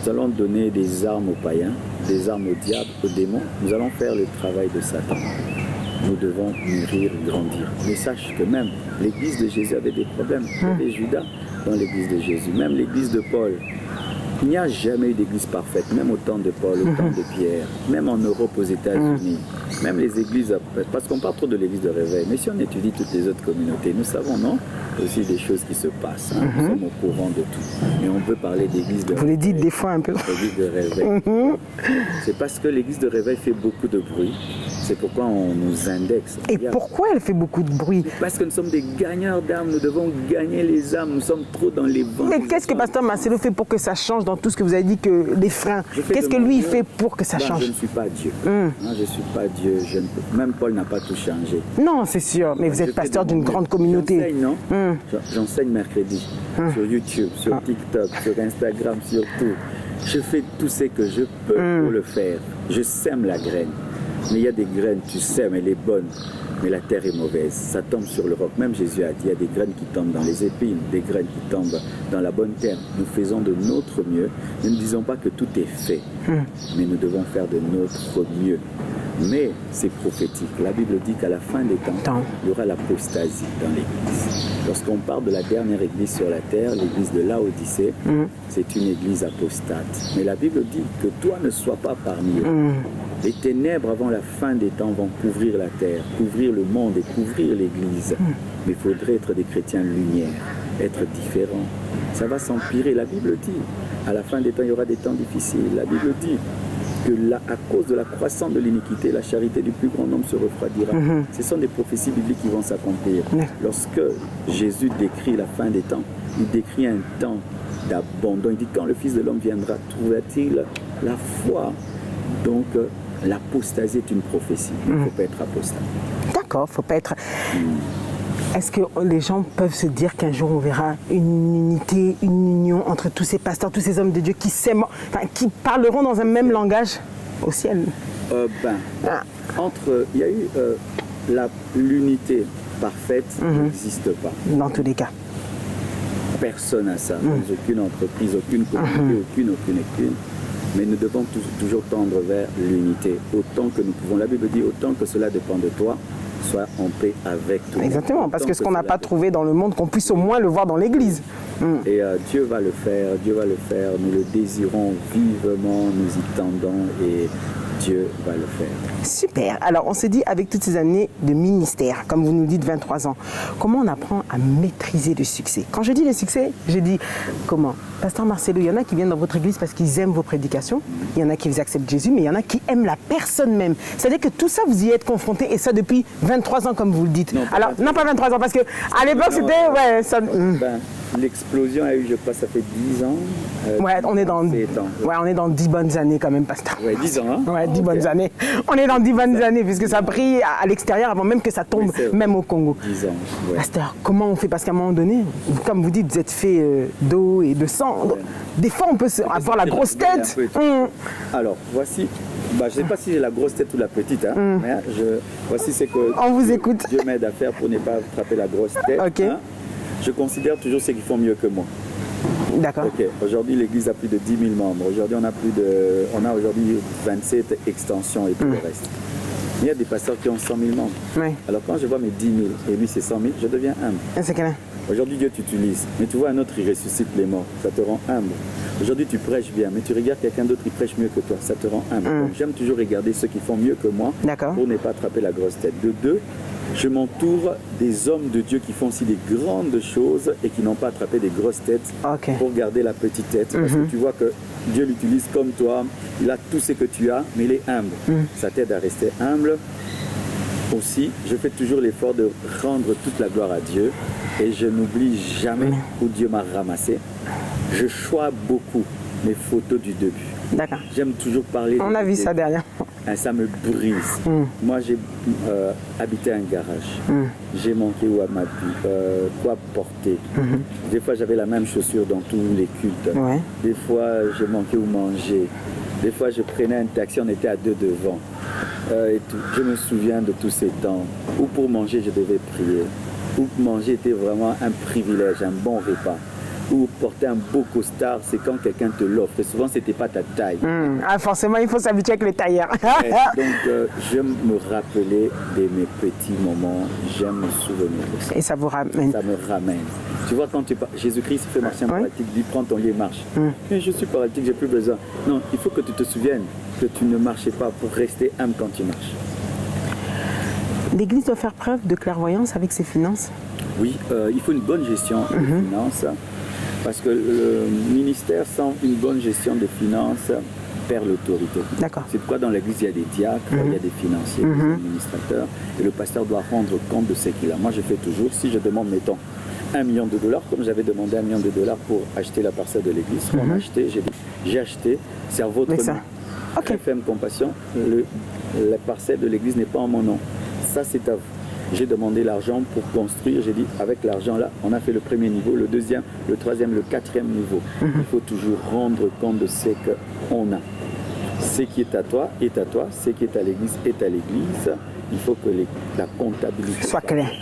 S2: nous allons donner des armes aux païens, des armes au diable, aux démons. Nous allons faire le travail de Satan. Nous devons mûrir, grandir. Mais sache que même l'église de Jésus avait des problèmes. Il y avait Judas dans l'église de Jésus, même l'église de Paul. Il n'y a jamais eu d'église parfaite, même au temps de Paul, au temps de Pierre, même en Europe, aux États-Unis, même les églises, parce qu'on parle trop de l'église de réveil, mais si on étudie toutes les autres communautés, nous savons, non? Aussi des choses qui se passent, nous sommes au courant de tout. Mais on peut parler d'église de réveil.
S1: Vous le dites des fois un peu.
S2: L'église de réveil. C'est parce que l'église de réveil fait beaucoup de bruit. C'est pourquoi on nous indexe.
S1: Et pourquoi elle fait beaucoup de bruit?
S2: Parce que nous sommes des gagneurs d'âmes, nous devons gagner les âmes, nous sommes trop dans les vents.
S1: Mais qu'est-ce que Pasteur Marcelo fait pour que ça change dans tout ce que vous avez dit, que les freins? Qu'est-ce que lui fait pour que ça change?
S2: Je ne suis pas Dieu. Je ne suis pas Dieu. Même Paul n'a pas tout changé.
S1: Non, c'est sûr, mais vous êtes pasteur d'une grande communauté.
S2: J'enseigne, non? J'enseigne mercredi sur YouTube, sur TikTok, sur Instagram, sur tout. Je fais tout ce que je peux pour le faire. Je sème la graine. Mais il y a des graines, tu sèmes, elle est bonne, mais la terre est mauvaise. Ça tombe sur le roc. Même Jésus a dit, il y a des graines qui tombent dans les épines, des graines qui tombent dans la bonne terre. Nous faisons de notre mieux. Nous ne disons pas que tout est fait, mais nous devons faire de notre mieux. Mais c'est prophétique. La Bible dit qu'à la fin des temps, il y aura l'apostasie dans l'Église. Lorsqu'on parle de la dernière Église sur la terre, l'Église de Laodicée, c'est une Église apostate. Mais la Bible dit que toi ne sois pas parmi eux. Les ténèbres avant la fin des temps vont couvrir la terre, couvrir le monde et couvrir l'Église. Mais il faudrait être des chrétiens lumière, être différents. Ça va s'empirer. La Bible dit, à la fin des temps, il y aura des temps difficiles. La Bible dit que à cause de la croissance de l'iniquité, la charité du plus grand nombre se refroidira. Ce sont des prophéties bibliques qui vont s'accomplir. Lorsque Jésus décrit la fin des temps, il décrit un temps d'abandon. Il dit, quand le Fils de l'homme viendra, trouvera-t-il la foi? Donc, l'apostasie est une prophétie. Il ne faut pas être apostat.
S1: D'accord, il ne faut pas être... Est-ce que les gens peuvent se dire qu'un jour on verra une unité, une union entre tous ces pasteurs, tous ces hommes de Dieu qui s'aiment, enfin, qui parleront dans un même langage au ciel?
S2: Il y a eu l'unité parfaite n'existe pas.
S1: Dans tous les cas.
S2: Personne n'a ça. Dans aucune entreprise, aucune communauté, aucune. Mais nous devons toujours tendre vers l'unité. Autant que nous pouvons. La Bible dit autant que cela dépend de toi, sois en paix avec tout le monde.
S1: Exactement, parce que ce qu'on n'a pas trouvé dans le monde, qu'on puisse au moins le voir dans l'Église.
S2: Et Dieu va le faire, nous le désirons vivement, nous y tendons et Dieu va le faire.
S1: Super. Alors, on se dit, avec toutes ces années de ministère, comme vous nous dites, 23 ans, comment on apprend à maîtriser le succès? Quand je dis le succès, je dis comment? Pasteur Marcelo, il y en a qui viennent dans votre église parce qu'ils aiment vos prédications, il y en a qui vous acceptent Jésus, mais il y en a qui aiment la personne même. C'est-à-dire que tout ça, vous y êtes confrontés, et ça depuis 23 ans, comme vous le dites. Non, pas 23 ans, parce qu'à l'époque, c'était... Ouais, ça...
S2: L'explosion a eu, je crois, ça fait 10 ans.
S1: On est dans 10 bonnes années quand même, pasteur.
S2: Ouais, 10 ans, hein?
S1: Ouais, 10 bonnes années. On est dans 10 bonnes années, puisque ça brille à l'extérieur avant même que ça tombe, même au Congo.
S2: 10 ans, ouais.
S1: Pasteur, comment on fait? Parce qu'à un moment donné, comme vous dites, vous êtes fait d'eau et de sang. Ouais. Des fois, on peut avoir la grosse tête.
S2: Alors, voici... je ne sais pas si j'ai la grosse tête ou la petite, hein, mais voici ce que
S1: on vous écoute.
S2: Dieu m'aide à faire pour ne pas attraper la grosse tête.
S1: Okay.
S2: Hein. Je considère toujours ceux qui font mieux que moi.
S1: D'accord.
S2: Okay. Aujourd'hui, l'église a plus de 10 000 membres. Aujourd'hui, on a aujourd'hui 27 extensions et tout le reste. Il y a des pasteurs qui ont 100 000 membres.
S1: Oui.
S2: Alors quand je vois mes 10 000 et lui c'est 100 000, je deviens humble.
S1: C'est clair.
S2: Aujourd'hui, Dieu t'utilise, mais tu vois un autre, il ressuscite les morts, ça te rend humble. Aujourd'hui, tu prêches bien, mais tu regardes quelqu'un d'autre qui prêche mieux que toi, ça te rend humble. Donc, j'aime toujours regarder ceux qui font mieux que moi pour ne pas attraper la grosse tête. De deux, je m'entoure des hommes de Dieu qui font aussi des grandes choses et qui n'ont pas attrapé des grosses têtes pour garder la petite tête. Parce que tu vois que Dieu l'utilise comme toi, il a tout ce que tu as, mais il est humble. Ça t'aide à rester humble. Aussi, je fais toujours l'effort de rendre toute la gloire à Dieu et je n'oublie jamais où Dieu m'a ramassé. Je choisis beaucoup mes photos du début.
S1: D'accord.
S2: J'aime toujours parler.
S1: On a vu ça derrière.
S2: Ça me brise. Moi, j'ai habité un garage. J'ai manqué quoi porter. Des fois, j'avais la même chaussure dans tous les cultes.
S1: Ouais.
S2: Des fois, je manquais où manger. Des fois, je prenais un taxi, on était à deux devant. Et tout. Je me souviens de tous ces temps où pour manger, je devais prier. Où manger était vraiment un privilège, un bon repas. Où porter un beau costard, c'est quand quelqu'un te l'offre. Et souvent, ce n'était pas ta taille.
S1: Forcément, il faut s'habituer avec les tailleurs.
S2: Donc, j'aime me rappeler de mes petits moments. J'aime me souvenir de ça.
S1: Et ça vous ramène.
S2: Ça me ramène. Tu vois, quand Jésus-Christ fait marcher un paralytique, dit prends ton lit et marche. Mais je suis paralytique, j'ai plus besoin. Non, il faut que tu te souviennes que tu ne marchais pas pour rester humble quand tu marches.
S1: L'Église doit faire preuve de clairvoyance avec ses finances.
S2: Oui, il faut une bonne gestion des finances. Parce que le ministère, sans une bonne gestion des finances, perd l'autorité.
S1: D'accord.
S2: C'est pourquoi dans l'église, il y a des diacres, il y a des financiers, des administrateurs, et le pasteur doit rendre compte de ce qu'il a. Moi, je fais toujours, si je demande, mettons, $1 million, comme j'avais demandé $1 million pour acheter la parcelle de l'église, on a acheté, j'ai dit, j'ai acheté, c'est à votre nom.
S1: Okay.
S2: Ferme compassion, la parcelle de l'église n'est pas en mon nom. Ça, c'est à vous. J'ai demandé l'argent pour construire. J'ai dit, avec l'argent là, on a fait le premier niveau, le deuxième, le troisième, le quatrième niveau. Il faut toujours rendre compte de ce qu'on a. Ce qui est à toi est à toi. Ce qui est à l'église est à l'église. Il faut que la comptabilité
S1: soit claire.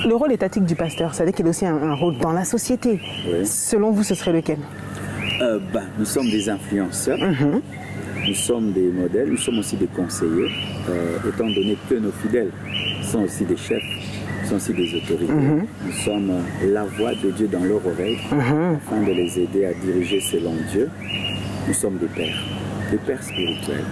S1: Le rôle étatique du pasteur, c'est-à-dire qu'il a aussi un rôle dans la société. Oui. Selon vous, ce serait lequel?
S2: Nous sommes des influenceurs. Nous sommes des modèles, nous sommes aussi des conseillers, étant donné que nos fidèles sont aussi des chefs, sont aussi des autorités. Nous sommes la voix de Dieu dans leur oreille, afin de les aider à diriger selon Dieu. Nous sommes des pères spirituels.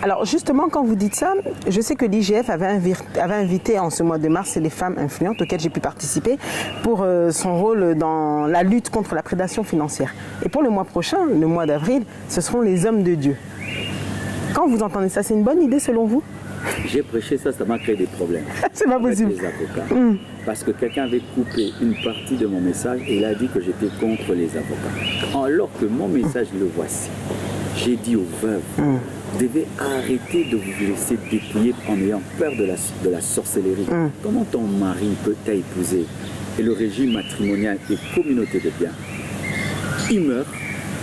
S1: Alors justement, quand vous dites ça, je sais que l'IGF avait invité en ce mois de mars les femmes influentes auxquelles j'ai pu participer pour son rôle dans la lutte contre la prédation financière. Et pour le mois prochain, le mois d'avril, ce seront les hommes de Dieu. Quand vous entendez ça, c'est une bonne idée selon vous?
S2: J'ai prêché ça m'a créé des problèmes.
S1: C'est pas possible.
S2: Avec les avocats. Parce que quelqu'un avait coupé une partie de mon message et il a dit que j'étais contre les avocats. Alors que mon message, le voici. J'ai dit aux veuves, devez arrêter de vous laisser dépouiller en ayant peur de la sorcellerie. Comment ton mari peut t'épouser et le régime matrimonial et communauté de biens? Il meurt,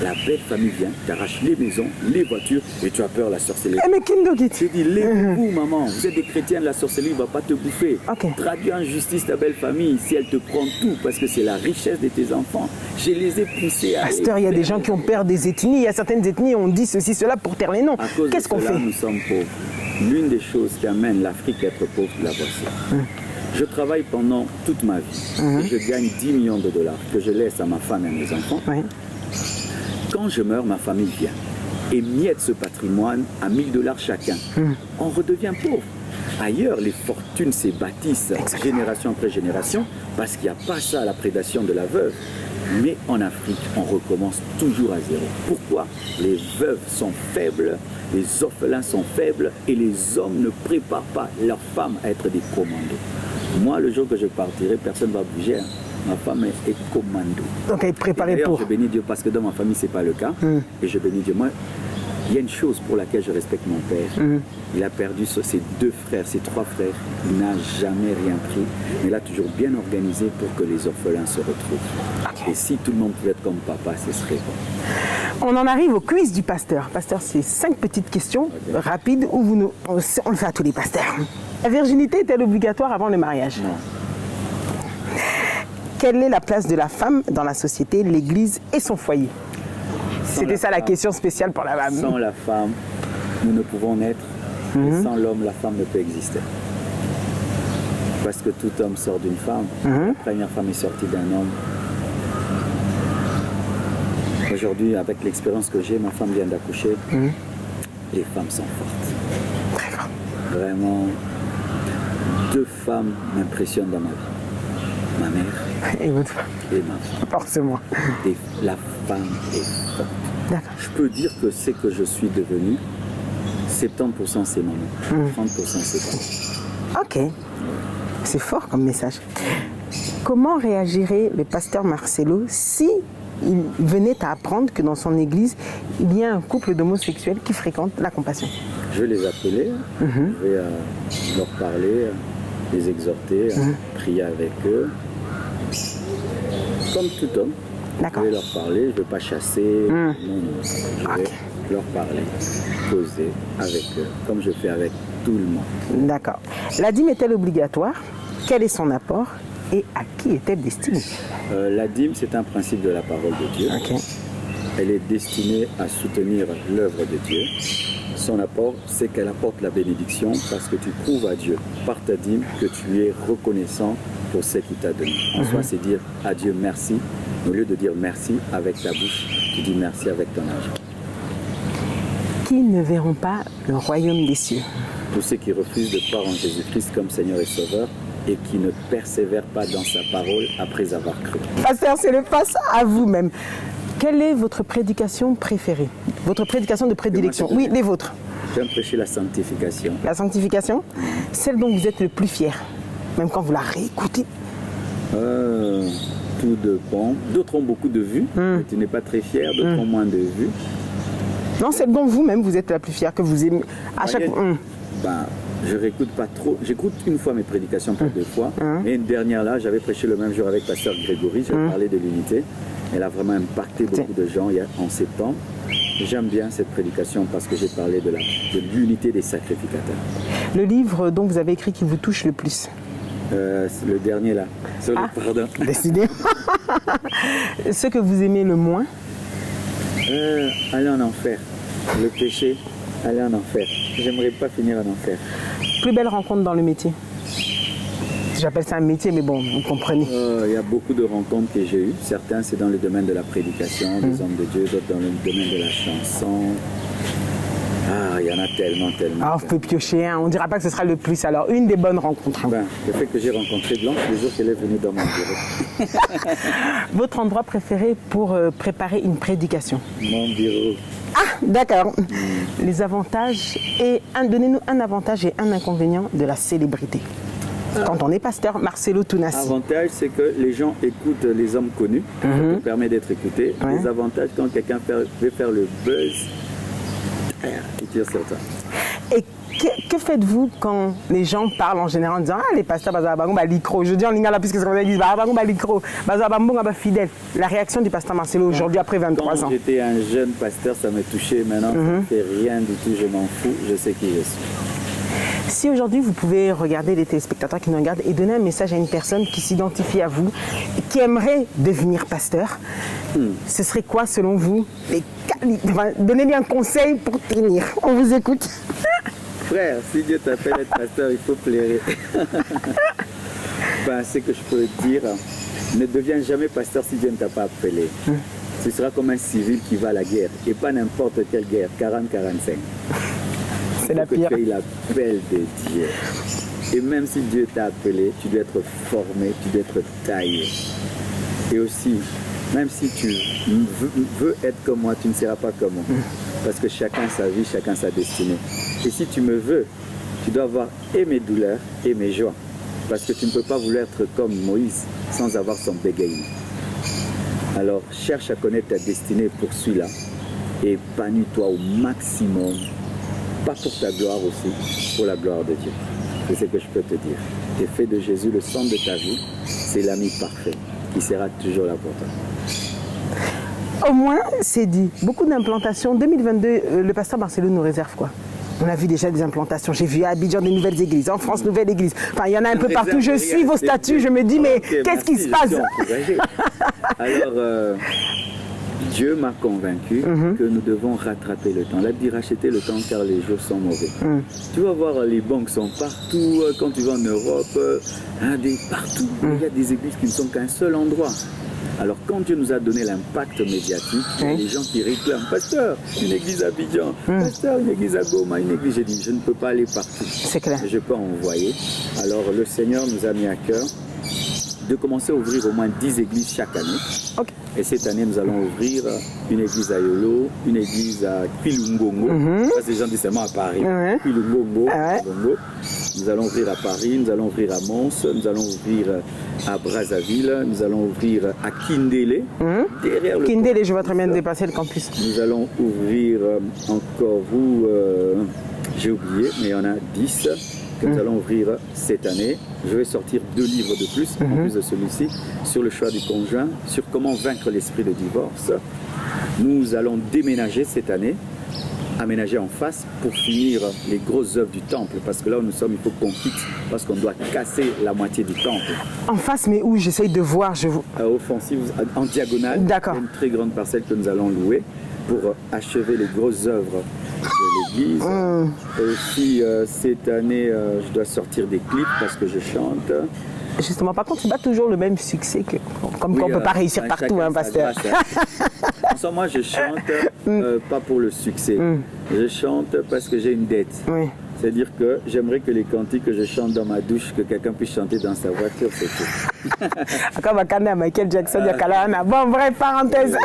S2: la belle famille vient, t'arrache les maisons, les voitures et tu as peur de la sorcellerie.
S1: Eh, mais Kindogit.
S2: Je dis, lève-vous, maman. Vous êtes des chrétiens, la sorcellerie ne va pas te bouffer.
S1: Ok.
S2: Traduis en justice ta belle famille si elle te prend tout, parce que c'est la richesse de tes enfants. Je les ai poussés à...
S1: Pasteur, il y a des gens qui ont peur des ethnies. Il y a certaines ethnies, on dit ceci, cela pour taire les noms.
S2: À cause
S1: Qu'est-ce
S2: de
S1: qu'on
S2: cela,
S1: fait?
S2: nous sommes pauvres. L'une des choses qui amène l'Afrique à être pauvre, la voici. Je travaille pendant toute ma vie et je gagne 10 millions de dollars que je laisse à ma femme et à mes enfants.
S1: Oui.
S2: Quand je meurs, ma famille vient et miette ce patrimoine à 1000 dollars chacun. On redevient pauvre. Ailleurs, les fortunes se bâtissent génération après génération parce qu'il n'y a pas ça à la prédation de la veuve. Mais en Afrique, on recommence toujours à zéro. Pourquoi? Les veuves sont faibles, les orphelins sont faibles et les hommes ne préparent pas leurs femmes à être des commandos. Moi, le jour que je partirai, personne ne va bouger. Hein. Ma femme est commando.
S1: Donc elle est préparée
S2: D'ailleurs,
S1: pour.
S2: je bénis Dieu parce que dans ma famille, ce n'est pas le cas. Et je bénis Dieu. Moi, il y a une chose pour laquelle je respecte mon père. Il a perdu ses 2 frères, ses 3 frères. Il n'a jamais rien pris. Mais il a toujours bien organisé pour que les orphelins se retrouvent.
S1: Ok.
S2: Et si tout le monde pouvait être comme papa, ce serait bon.
S1: On en arrive au quiz du pasteur. Pasteur, c'est 5 petites questions rapides où on le fait à tous les pasteurs. La virginité est-elle obligatoire avant le mariage?
S2: Non.
S1: Quelle est la place de la femme dans la société, l'église et son foyer? C'était ça la question spéciale pour la femme.
S2: Sans la femme, nous ne pouvons naître. Et sans l'homme, la femme ne peut exister. Parce que tout homme sort d'une femme. La première femme est sortie d'un homme. Aujourd'hui, avec l'expérience que j'ai, ma femme vient d'accoucher. Les femmes sont fortes.
S1: Très fort.
S2: Vraiment, 2 femmes m'impressionnent dans ma vie. Ma mère
S1: Et votre femme?
S2: et ma femme.
S1: Forcément.
S2: Et la femme est forte.
S1: D'accord.
S2: Je peux dire que c'est que je suis devenu, 70% c'est maman, 30% c'est papa.
S1: Ok. C'est fort comme message. Comment réagirait le pasteur Marcelo si il venait à apprendre que dans son église, il y a un couple d'homosexuels qui fréquentent la compassion?
S2: Je vais les appeler, je vais leur parler, les exhorter, prier avec eux. Comme tout homme,
S1: D'accord.
S2: je vais leur parler, je ne vais pas chasser, non, je vais leur parler, causer avec eux, comme je fais avec tout le monde.
S1: D'accord. La dîme est-elle obligatoire? Quel est son apport? Et à qui est-elle destinée?
S2: La dîme, c'est un principe de la parole de Dieu.
S1: Ok.
S2: Elle est destinée à soutenir l'œuvre de Dieu. Son apport, c'est qu'elle apporte la bénédiction parce que tu prouves à Dieu, par ta dîme, que tu es reconnaissant pour ce qu'il t'a donné. En soi, c'est dire à Dieu merci. Au lieu de dire merci avec ta bouche, tu dis merci avec ton argent.
S1: Qui ne verront pas le royaume des cieux?
S2: Tous ceux qui refusent de croire en Jésus-Christ comme Seigneur et Sauveur et qui ne persévèrent pas dans sa parole après avoir cru.
S1: Pasteur, c'est le face à vous-même. Quelle est votre prédication préférée? Votre prédication de prédilection? Oui, les vôtres.
S2: J'aime prêcher la sanctification.
S1: La sanctification? Celle dont vous êtes le plus fier, même quand vous la réécoutez.
S2: Tout dépend. D'autres ont beaucoup de vues, mais tu n'es pas très fier. D'autres ont moins de vues.
S1: Non, celle dont vous-même vous êtes la plus fière, que vous aimez à chaque fois.
S2: Ben, je réécoute pas trop. J'écoute une fois mes prédications, pas 2 fois. Et une dernière là, j'avais prêché le même jour avec Pasteur Grégory. J'avais parlé de l'unité. Elle a vraiment impacté beaucoup de gens en septembre. J'aime bien cette prédication parce que j'ai parlé de l'unité des sacrificateurs.
S1: Le livre dont vous avez écrit qui vous touche le plus?
S2: Le dernier là, sur le pardon.
S1: Décidément. Ce que vous aimez le moins?
S2: Aller en enfer. Le péché, aller en enfer. J'aimerais pas finir en enfer.
S1: Plus belle rencontre dans le métier? J'appelle ça un métier, mais bon, vous comprenez.
S2: Il y a beaucoup de rencontres que j'ai eues. Certains, c'est dans le domaine de la prédication, des hommes de Dieu, d'autres dans le domaine de la chanson. Ah, il y en a tellement.
S1: Ah, vous pouvez piocher, hein. On ne dira pas que ce sera le plus. Alors, une des bonnes rencontres.
S2: Ben, le fait que j'ai rencontré Blanche le jour qu'elle est venue dans mon bureau.
S1: Votre endroit préféré pour préparer une prédication?
S2: Mon bureau.
S1: Ah, d'accord. Les avantages et donnez-nous un avantage et un inconvénient de la célébrité. Quand on est pasteur, Marcelo Tounassi.
S2: L'avantage, c'est que les gens écoutent les hommes connus. Ça te permet d'être écouté.
S1: Ouais.
S2: Les avantages, quand quelqu'un veut faire le buzz, qui tire sur toi.
S1: Et que faites-vous quand les gens parlent en général en disant « Ah, les pasteurs, je dis en lingala puisque c'est comme ça qu'ils disent « fidèle ». La réaction du pasteur Marcelo aujourd'hui après 23 ans.
S2: Quand j'étais un jeune pasteur, ça me touchait. Maintenant, ça ne fait rien du tout, je m'en fous, je sais qui je suis.
S1: Si aujourd'hui vous pouvez regarder les téléspectateurs qui nous regardent et donner un message à une personne qui s'identifie à vous, qui aimerait devenir pasteur, ce serait quoi selon vous donnez-lui un conseil pour tenir. On vous écoute.
S2: Frère, si Dieu t'appelle être pasteur, il faut plairer. Ce que je peux dire, ne deviens jamais pasteur si Dieu ne t'a pas appelé. Tu seras comme un civil qui va à la guerre, et pas n'importe quelle guerre, 40-45.
S1: C'est la pire.
S2: Tu as l'appel de Dieu. Et même si Dieu t'a appelé, tu dois être formé, tu dois être taillé. Et aussi, même si tu veux être comme moi, tu ne seras pas comme moi. Parce que chacun sa vie, chacun sa destinée. Et si tu me veux, tu dois avoir et mes douleurs et mes joies. Parce que tu ne peux pas vouloir être comme Moïse sans avoir son bégaiement. Alors, cherche à connaître ta destinée, poursuis-la. Et épanouis-toi au maximum. Pas pour ta gloire aussi, pour la gloire de Dieu. C'est ce que je peux te dire. Et fais de Jésus le centre de ta vie. C'est l'ami parfait qui sera toujours là pour toi.
S1: Au moins, c'est dit. Beaucoup d'implantations. 2022, le pasteur Marcelo nous réserve quoi? On a vu déjà des implantations. J'ai vu à Abidjan des nouvelles églises, en France, nouvelles églises. Enfin, il y en a un peu partout. Je suis vos statuts, je me dis, mais qu'est-ce qui se passe?
S2: Alors, Dieu m'a convaincu que nous devons rattraper le temps. Il a dit racheter le temps car les jours sont mauvais. Tu vas voir, les banques sont partout. Quand tu vas en Europe, partout, il y a des églises qui ne sont qu'un seul endroit. Alors quand Dieu nous a donné l'impact médiatique, il y a des gens qui réclament, pasteur, une église à Abidjan, pasteur, une église à Goma, une église. J'ai dit, je ne peux pas aller partout.
S1: C'est clair.
S2: Je peux envoyer. Alors le Seigneur nous a mis à cœur de commencer à ouvrir au moins 10 églises chaque année.
S1: Okay.
S2: Et cette année, nous allons ouvrir une église à Yolo, une église à Quilungongo. Parce que les gens disent seulement à Paris. Quilungongo. Nous allons ouvrir à Paris, nous allons ouvrir à Mons, nous allons ouvrir à Brazzaville, nous allons ouvrir à Kindélé. Derrière le
S1: Kindélé, je vois très bien dépasser le campus.
S2: Nous allons ouvrir encore où j'ai oublié, mais il y en a 10 que nous allons ouvrir cette année. Je vais sortir 2 livres de plus, en plus de celui-ci, sur le choix du conjoint, sur comment vaincre l'esprit de divorce. Nous allons déménager cette année, aménager en face pour finir les grosses œuvres du temple. Parce que là où nous sommes, il faut qu'on quitte, parce qu'on doit casser la moitié du temple.
S1: En face, mais où? J'essaye de voir.
S2: Offensive, en diagonale.
S1: D'accord.
S2: Une très grande parcelle que nous allons louer pour achever les grosses œuvres de l'église. Aussi, cette année, je dois sortir des clips parce que je chante.
S1: Justement, par contre, c'est pas toujours le même succès que... Comme qu'on ne peut pas réussir partout, hein, pasteur.
S2: En ce moment, moi, je chante pas pour le succès. Je chante parce que j'ai une dette.
S1: Oui.
S2: C'est-à-dire que j'aimerais que les cantiques que je chante dans ma douche, que quelqu'un puisse chanter dans sa voiture, c'est tout.
S1: Encore à Michael Jackson, bon, bref, parenthèse.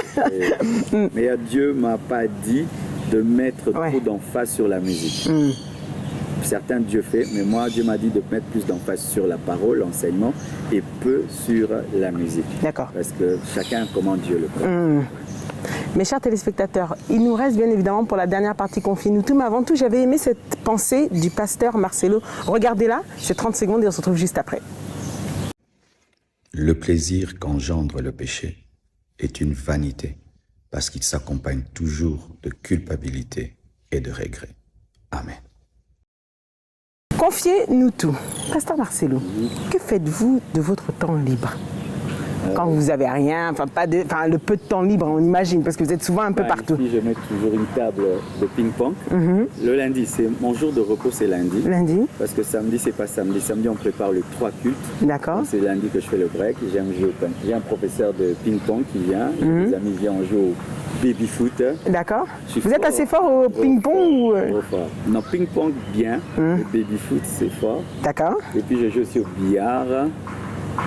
S2: Mais Dieu ne m'a pas dit de mettre trop d'emphase sur la musique. Certains Dieu fait, mais moi Dieu m'a dit de mettre plus d'emphase sur la parole, l'enseignement, et peu sur la musique.
S1: D'accord.
S2: Parce que chacun comment Dieu le croit.
S1: Mes chers téléspectateurs, il nous reste bien évidemment pour la dernière partie Confiez-nous tout, mais avant tout, j'avais aimé cette pensée du pasteur Marcelo. Regardez-la, c'est 30 secondes et on se retrouve juste après.
S4: Le plaisir qu'engendre le péché est une vanité, parce qu'il s'accompagne toujours de culpabilité et de regret. Amen.
S1: Confiez-nous tout. Pasteur Marcelo, que faites-vous de votre temps libre? Quand vous n'avez rien, le peu de temps libre, on imagine, parce que vous êtes souvent un peu partout.
S2: Ici, je mets toujours une table de ping-pong. Le lundi, c'est mon jour de repos, c'est lundi.
S1: Lundi.
S2: Parce que samedi, c'est pas samedi. Samedi, on prépare les 3 cultes.
S1: D'accord.
S2: C'est lundi que je fais le break. J'aime jouer au ping. J'ai un professeur de ping-pong qui vient. Mes amis viennent, on joue au baby-foot.
S1: D'accord. Vous êtes assez fort au ping-pong ou...
S2: Non, ping-pong, bien. Le baby-foot, c'est fort.
S1: D'accord.
S2: Et puis, je joue aussi au billard.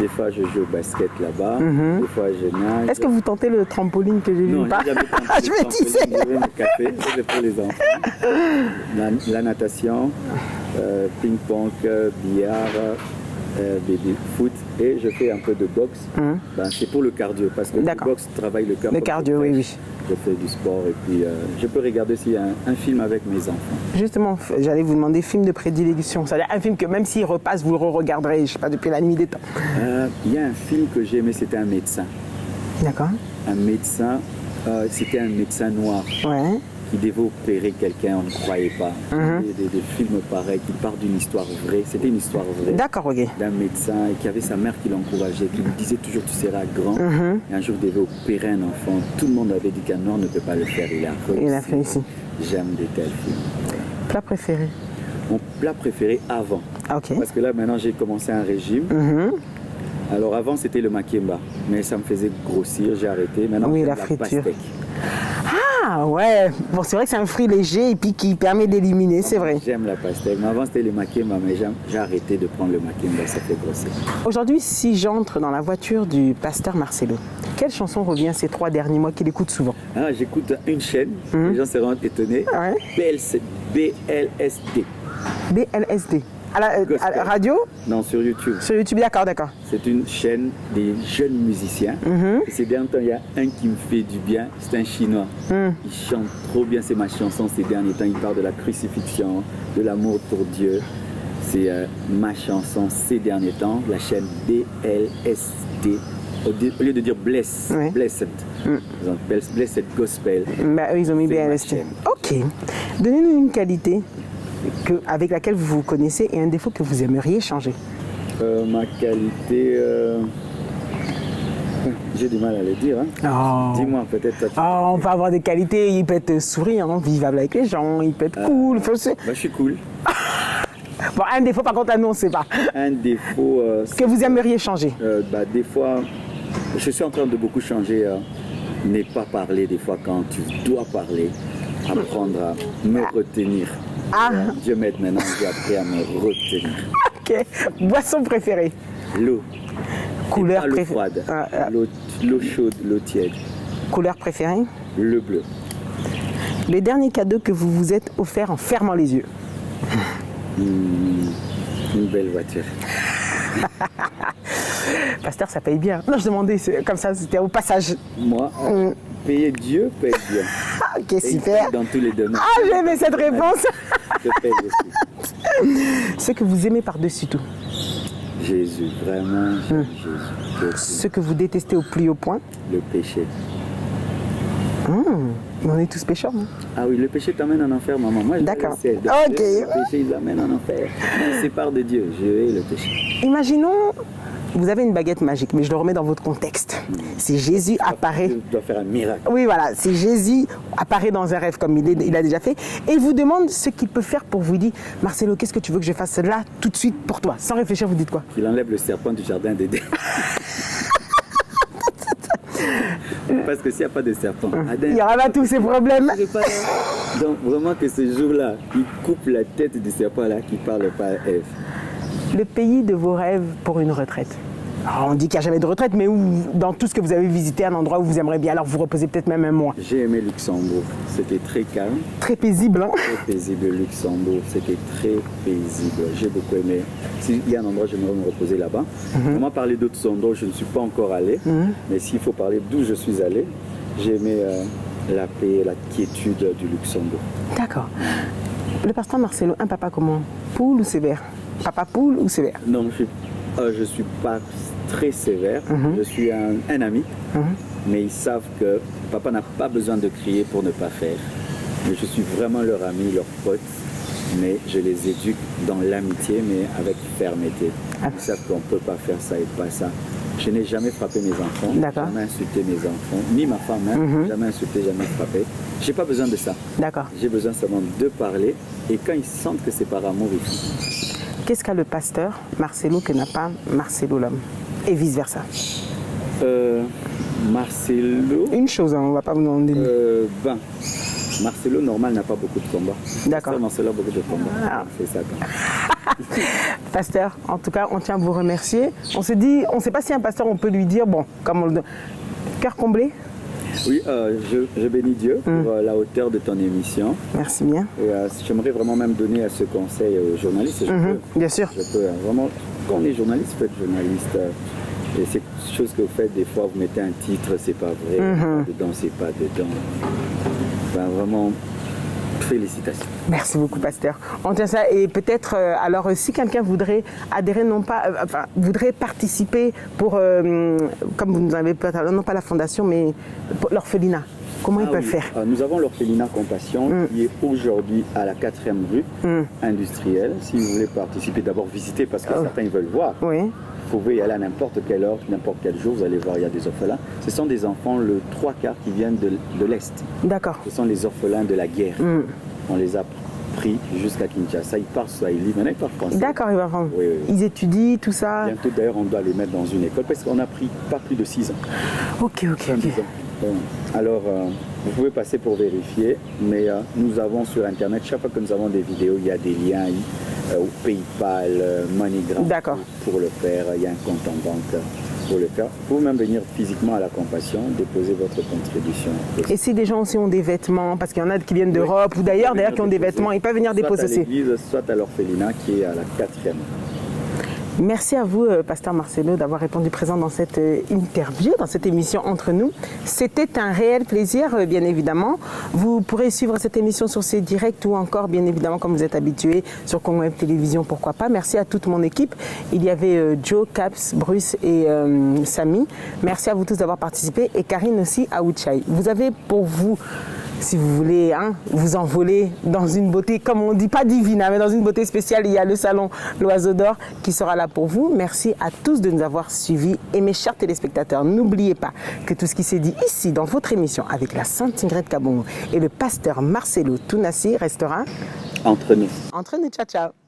S2: Des fois, je joue au basket là-bas. Des fois, je nage.
S1: Est-ce que vous tentez le trampoline que j'ai vu?
S2: Non,
S1: pas?
S2: je n'ai jamais tenté
S1: Je vais tisser.
S2: Je vais me café, c'est pour les enfants. La natation, ping-pong, billard, bébé foot et je fais un peu de boxe. Ben, c'est pour le cardio parce que le boxe travaille le cœur.
S1: Le cardio, oui.
S2: Je fais du sport et puis je peux regarder aussi un film avec mes enfants.
S1: Justement, j'allais vous demander film de prédilection. C'est-à-dire un film que même s'il repasse, vous le re-regarderez, je ne sais pas, depuis la nuit des temps.
S2: Il y a un film que j'ai aimé, c'était un médecin.
S1: D'accord.
S2: Un médecin, c'était un médecin noir.
S1: Ouais.
S2: Qui devait opérer quelqu'un, on ne croyait pas. Des films pareils qui partent d'une histoire vraie. C'était une histoire vraie.
S1: D'accord, ok.
S2: D'un médecin qui avait sa mère qui l'encourageait, qui lui disait toujours tu seras grand. Et un jour, il devait opérer un enfant. Tout le monde avait dit qu'un noir ne peut pas le faire. Il a réussi.
S1: Il a fait ici.
S2: J'aime de tels films.
S1: Plat préféré?
S2: Mon plat préféré avant.
S1: Ok.
S2: Parce que là, maintenant, j'ai commencé un régime. Alors avant, c'était le makemba. Mais ça me faisait grossir, j'ai arrêté. Maintenant,
S1: oui,
S2: j'aime
S1: la friture.
S2: pastèque.
S1: Ah ouais, bon c'est vrai que c'est un fruit léger et puis qui permet d'éliminer, c'est vrai.
S2: J'aime la pastèque, mais avant c'était le makemba, mais j'ai arrêté de prendre le makemba, ça fait grossir.
S1: Aujourd'hui, si j'entre dans la voiture du pasteur Marcelo, quelle chanson revient ces 3 derniers mois qu'il écoute souvent?
S2: Ah, j'écoute une chaîne, les gens seront étonnés,
S1: Ouais.
S2: BLSD.
S1: BLSD. À la radio?
S2: Non, sur YouTube.
S1: Sur YouTube, d'accord.
S2: C'est une chaîne des jeunes musiciens. Et ces derniers temps, il y a un qui me fait du bien, c'est un Chinois. Il chante trop bien, c'est ma chanson ces derniers temps. Il parle de la crucifixion, de l'amour pour Dieu. C'est ma chanson ces derniers temps, la chaîne BLSD. Au lieu de dire Blessed. Blessed Gospel.
S1: Bah, eux, ils ont mis BLSD. Ok. Donnez-nous une qualité avec laquelle vous vous connaissez et un défaut que vous aimeriez changer.
S2: Ma qualité, j'ai du mal à le dire. Hein. Dis-moi, peut-être.
S1: On peut avoir des qualités, il peut être souriant, vivable avec les gens, il peut être cool.
S2: Je suis cool.
S1: Bon, un défaut, par contre, on ne sait pas.
S2: Un défaut.
S1: Que vous aimeriez changer.
S2: Des fois, je suis en train de beaucoup changer. Ne pas parler des fois quand tu dois parler. Apprendre à me retenir. Dieu m'aide maintenant, j'ai appris à me retenir.
S1: Ok. Boisson préférée?
S2: L'eau.
S1: Couleur
S2: l'eau
S1: préférée?
S2: froide. L'eau chaude, l'eau tiède.
S1: Couleur préférée?
S2: Le bleu.
S1: Le dernier cadeau que vous vous êtes offert en fermant les yeux?
S2: Une belle voiture.
S1: Pasteur, ça paye bien. Non, je demandais, comme ça, c'était au passage.
S2: Moi, payer Dieu paye bien.
S1: Ok, super.
S2: Dans tous les domaines.
S1: J'ai aimé cette réponse.
S2: Je paye aussi.
S1: Ce que vous aimez par-dessus tout?
S2: Jésus, vraiment, Jésus.
S1: Ce que vous détestez au plus haut point?
S2: Le péché.
S1: On est tous pécheurs, non?
S2: Ah oui, le péché t'amène en enfer, maman. Moi,
S1: D'accord.
S2: Ok. Le péché, il amène en enfer. On se sépare de Dieu. Je hais le péché.
S1: Imaginons, vous avez une baguette magique, mais je le remets dans votre contexte. Si Jésus apparaît...
S2: Tu dois faire un miracle.
S1: Oui, voilà. Si Jésus apparaît dans un rêve, comme il a déjà fait, et il vous demande ce qu'il peut faire pour vous, dire, Marcelo, qu'est-ce que tu veux que je fasse là, tout de suite, pour toi? Sans réfléchir, vous dites quoi?
S2: Qu'il enlève le serpent du jardin d'Éden. Parce que s'il n'y a pas de serpent,
S1: il y aura pas tous ces problèmes.
S2: Donc vraiment que ce jour-là, il coupe la tête du serpent là qui parle pas à Ève.
S1: Le pays de vos rêves pour une retraite. Alors, on dit qu'il n'y a jamais de retraite, mais où, dans tout ce que vous avez visité, un endroit où vous aimeriez bien alors vous reposer peut-être même un mois.
S2: J'ai aimé Luxembourg. C'était très calme.
S1: Très paisible, hein?
S2: Très paisible, Luxembourg. C'était très paisible. J'ai beaucoup aimé. S'il y a un endroit, j'aimerais me reposer là-bas. On m'a parlé d'autres endroits où je ne suis pas encore allé. Mais s'il faut parler d'où je suis allé, j'ai aimé la paix et la quiétude du Luxembourg.
S1: D'accord. Le pasteur Marcelo, un papa comment? Poule ou sévère? Papa poule ou sévère?
S2: Non, je suis pas très sévère. Je suis un ami. Mais ils savent que papa n'a pas besoin de crier pour ne pas faire. Mais je suis vraiment leur ami, leur pote. Mais je les éduque dans l'amitié, mais avec fermeté. Ils savent qu'on ne peut pas faire ça et pas ça. Je n'ai jamais frappé mes enfants, jamais insulté mes enfants, ni ma femme, jamais insulté, jamais frappé. Je n'ai pas besoin de ça.
S1: D'accord.
S2: J'ai besoin seulement de parler. Et quand ils sentent que c'est par amour, ils font.
S1: Qu'est-ce qu'a le pasteur Marcelo que n'a pas Marcelo l'homme? Et vice-versa.
S2: Marcelo...
S1: Une chose, on ne va pas vous demander.
S2: Marcelo, normal, n'a pas beaucoup de combats.
S1: D'accord.
S2: Marcelo a beaucoup de combats. C'est ça.
S1: Pasteur, en tout cas, on tient à vous remercier. On se dit, on ne sait pas si un pasteur, on peut lui dire, bon, comme on le dit, cœur comblé?
S2: Oui, je bénis Dieu pour la hauteur de ton émission.
S1: Merci bien.
S2: Et j'aimerais vraiment même donner ce conseil aux journalistes. Je peux,
S1: Bien sûr.
S2: je peux vraiment, quand on est journaliste, faites journaliste. Et c'est quelque chose que vous faites des fois, vous mettez un titre, c'est pas vrai, dedans, c'est pas dedans. Ben, vraiment, félicitations.
S1: Merci beaucoup, pasteur. On tient ça. Et peut-être, alors, si quelqu'un voudrait adhérer, non pas, voudrait participer pour, comme vous nous avez peut-être, non pas la fondation, mais l'orphelinat, comment ils peuvent faire?
S2: Nous avons l'orphelinat Compassion qui est aujourd'hui à la 4e rue industrielle. Si vous voulez participer, d'abord visiter parce que certains ils veulent voir.
S1: Oui.
S2: Vous pouvez y aller à n'importe quelle heure, n'importe quel jour, vous allez voir, il y a des orphelins. Ce sont des enfants, le 3/4 qui viennent de l'Est.
S1: D'accord.
S2: Ce sont les orphelins de la guerre. On les a pris jusqu'à Kinshasa. Ils parlent swahili, maintenant ils parlent français.
S1: D'accord, ils vont apprendre.
S2: Oui.
S1: Ils étudient, tout ça.
S2: Bientôt d'ailleurs, on doit les mettre dans une école parce qu'on a pris pas plus de 6 ans.
S1: Ok.
S2: 10 ans. Bon. Alors, vous pouvez passer pour vérifier, mais nous avons sur Internet, chaque fois que nous avons des vidéos, il y a des liens au PayPal, MoneyGram pour le faire. Il y a un compte en banque pour le faire. Vous pouvez même venir physiquement à la Compassion, déposer votre contribution.
S1: Et si des gens aussi ont des vêtements, parce qu'il y en a qui viennent d'Europe ou d'ailleurs qui ont des vêtements, ils peuvent venir déposer aussi.
S2: Soit à l'église, soit à l'orphelinat qui est à la 4e.
S1: Merci à vous, pasteur Marcelo, d'avoir répondu présent dans cette interview, dans cette émission Entre nous. C'était un réel plaisir, bien évidemment. Vous pourrez suivre cette émission sur ces directs ou encore, bien évidemment, comme vous êtes habitués, sur Congo Web Télévision, pourquoi pas. Merci à toute mon équipe. Il y avait Joe, Caps, Bruce et Samy. Merci à vous tous d'avoir participé et Karine aussi à Ouchai. Vous avez pour vous, si vous voulez vous envoler dans une beauté, comme on dit, pas divine, mais dans une beauté spéciale, il y a le salon L'Oiseau d'Or qui sera là pour vous. Merci à tous de nous avoir suivis. Et mes chers téléspectateurs, n'oubliez pas que tout ce qui s'est dit ici dans votre émission avec la Sainte Ingrid Kabongo et le pasteur Marcelo Tounassi restera
S2: entre nous.
S1: Entre nous, ciao, ciao.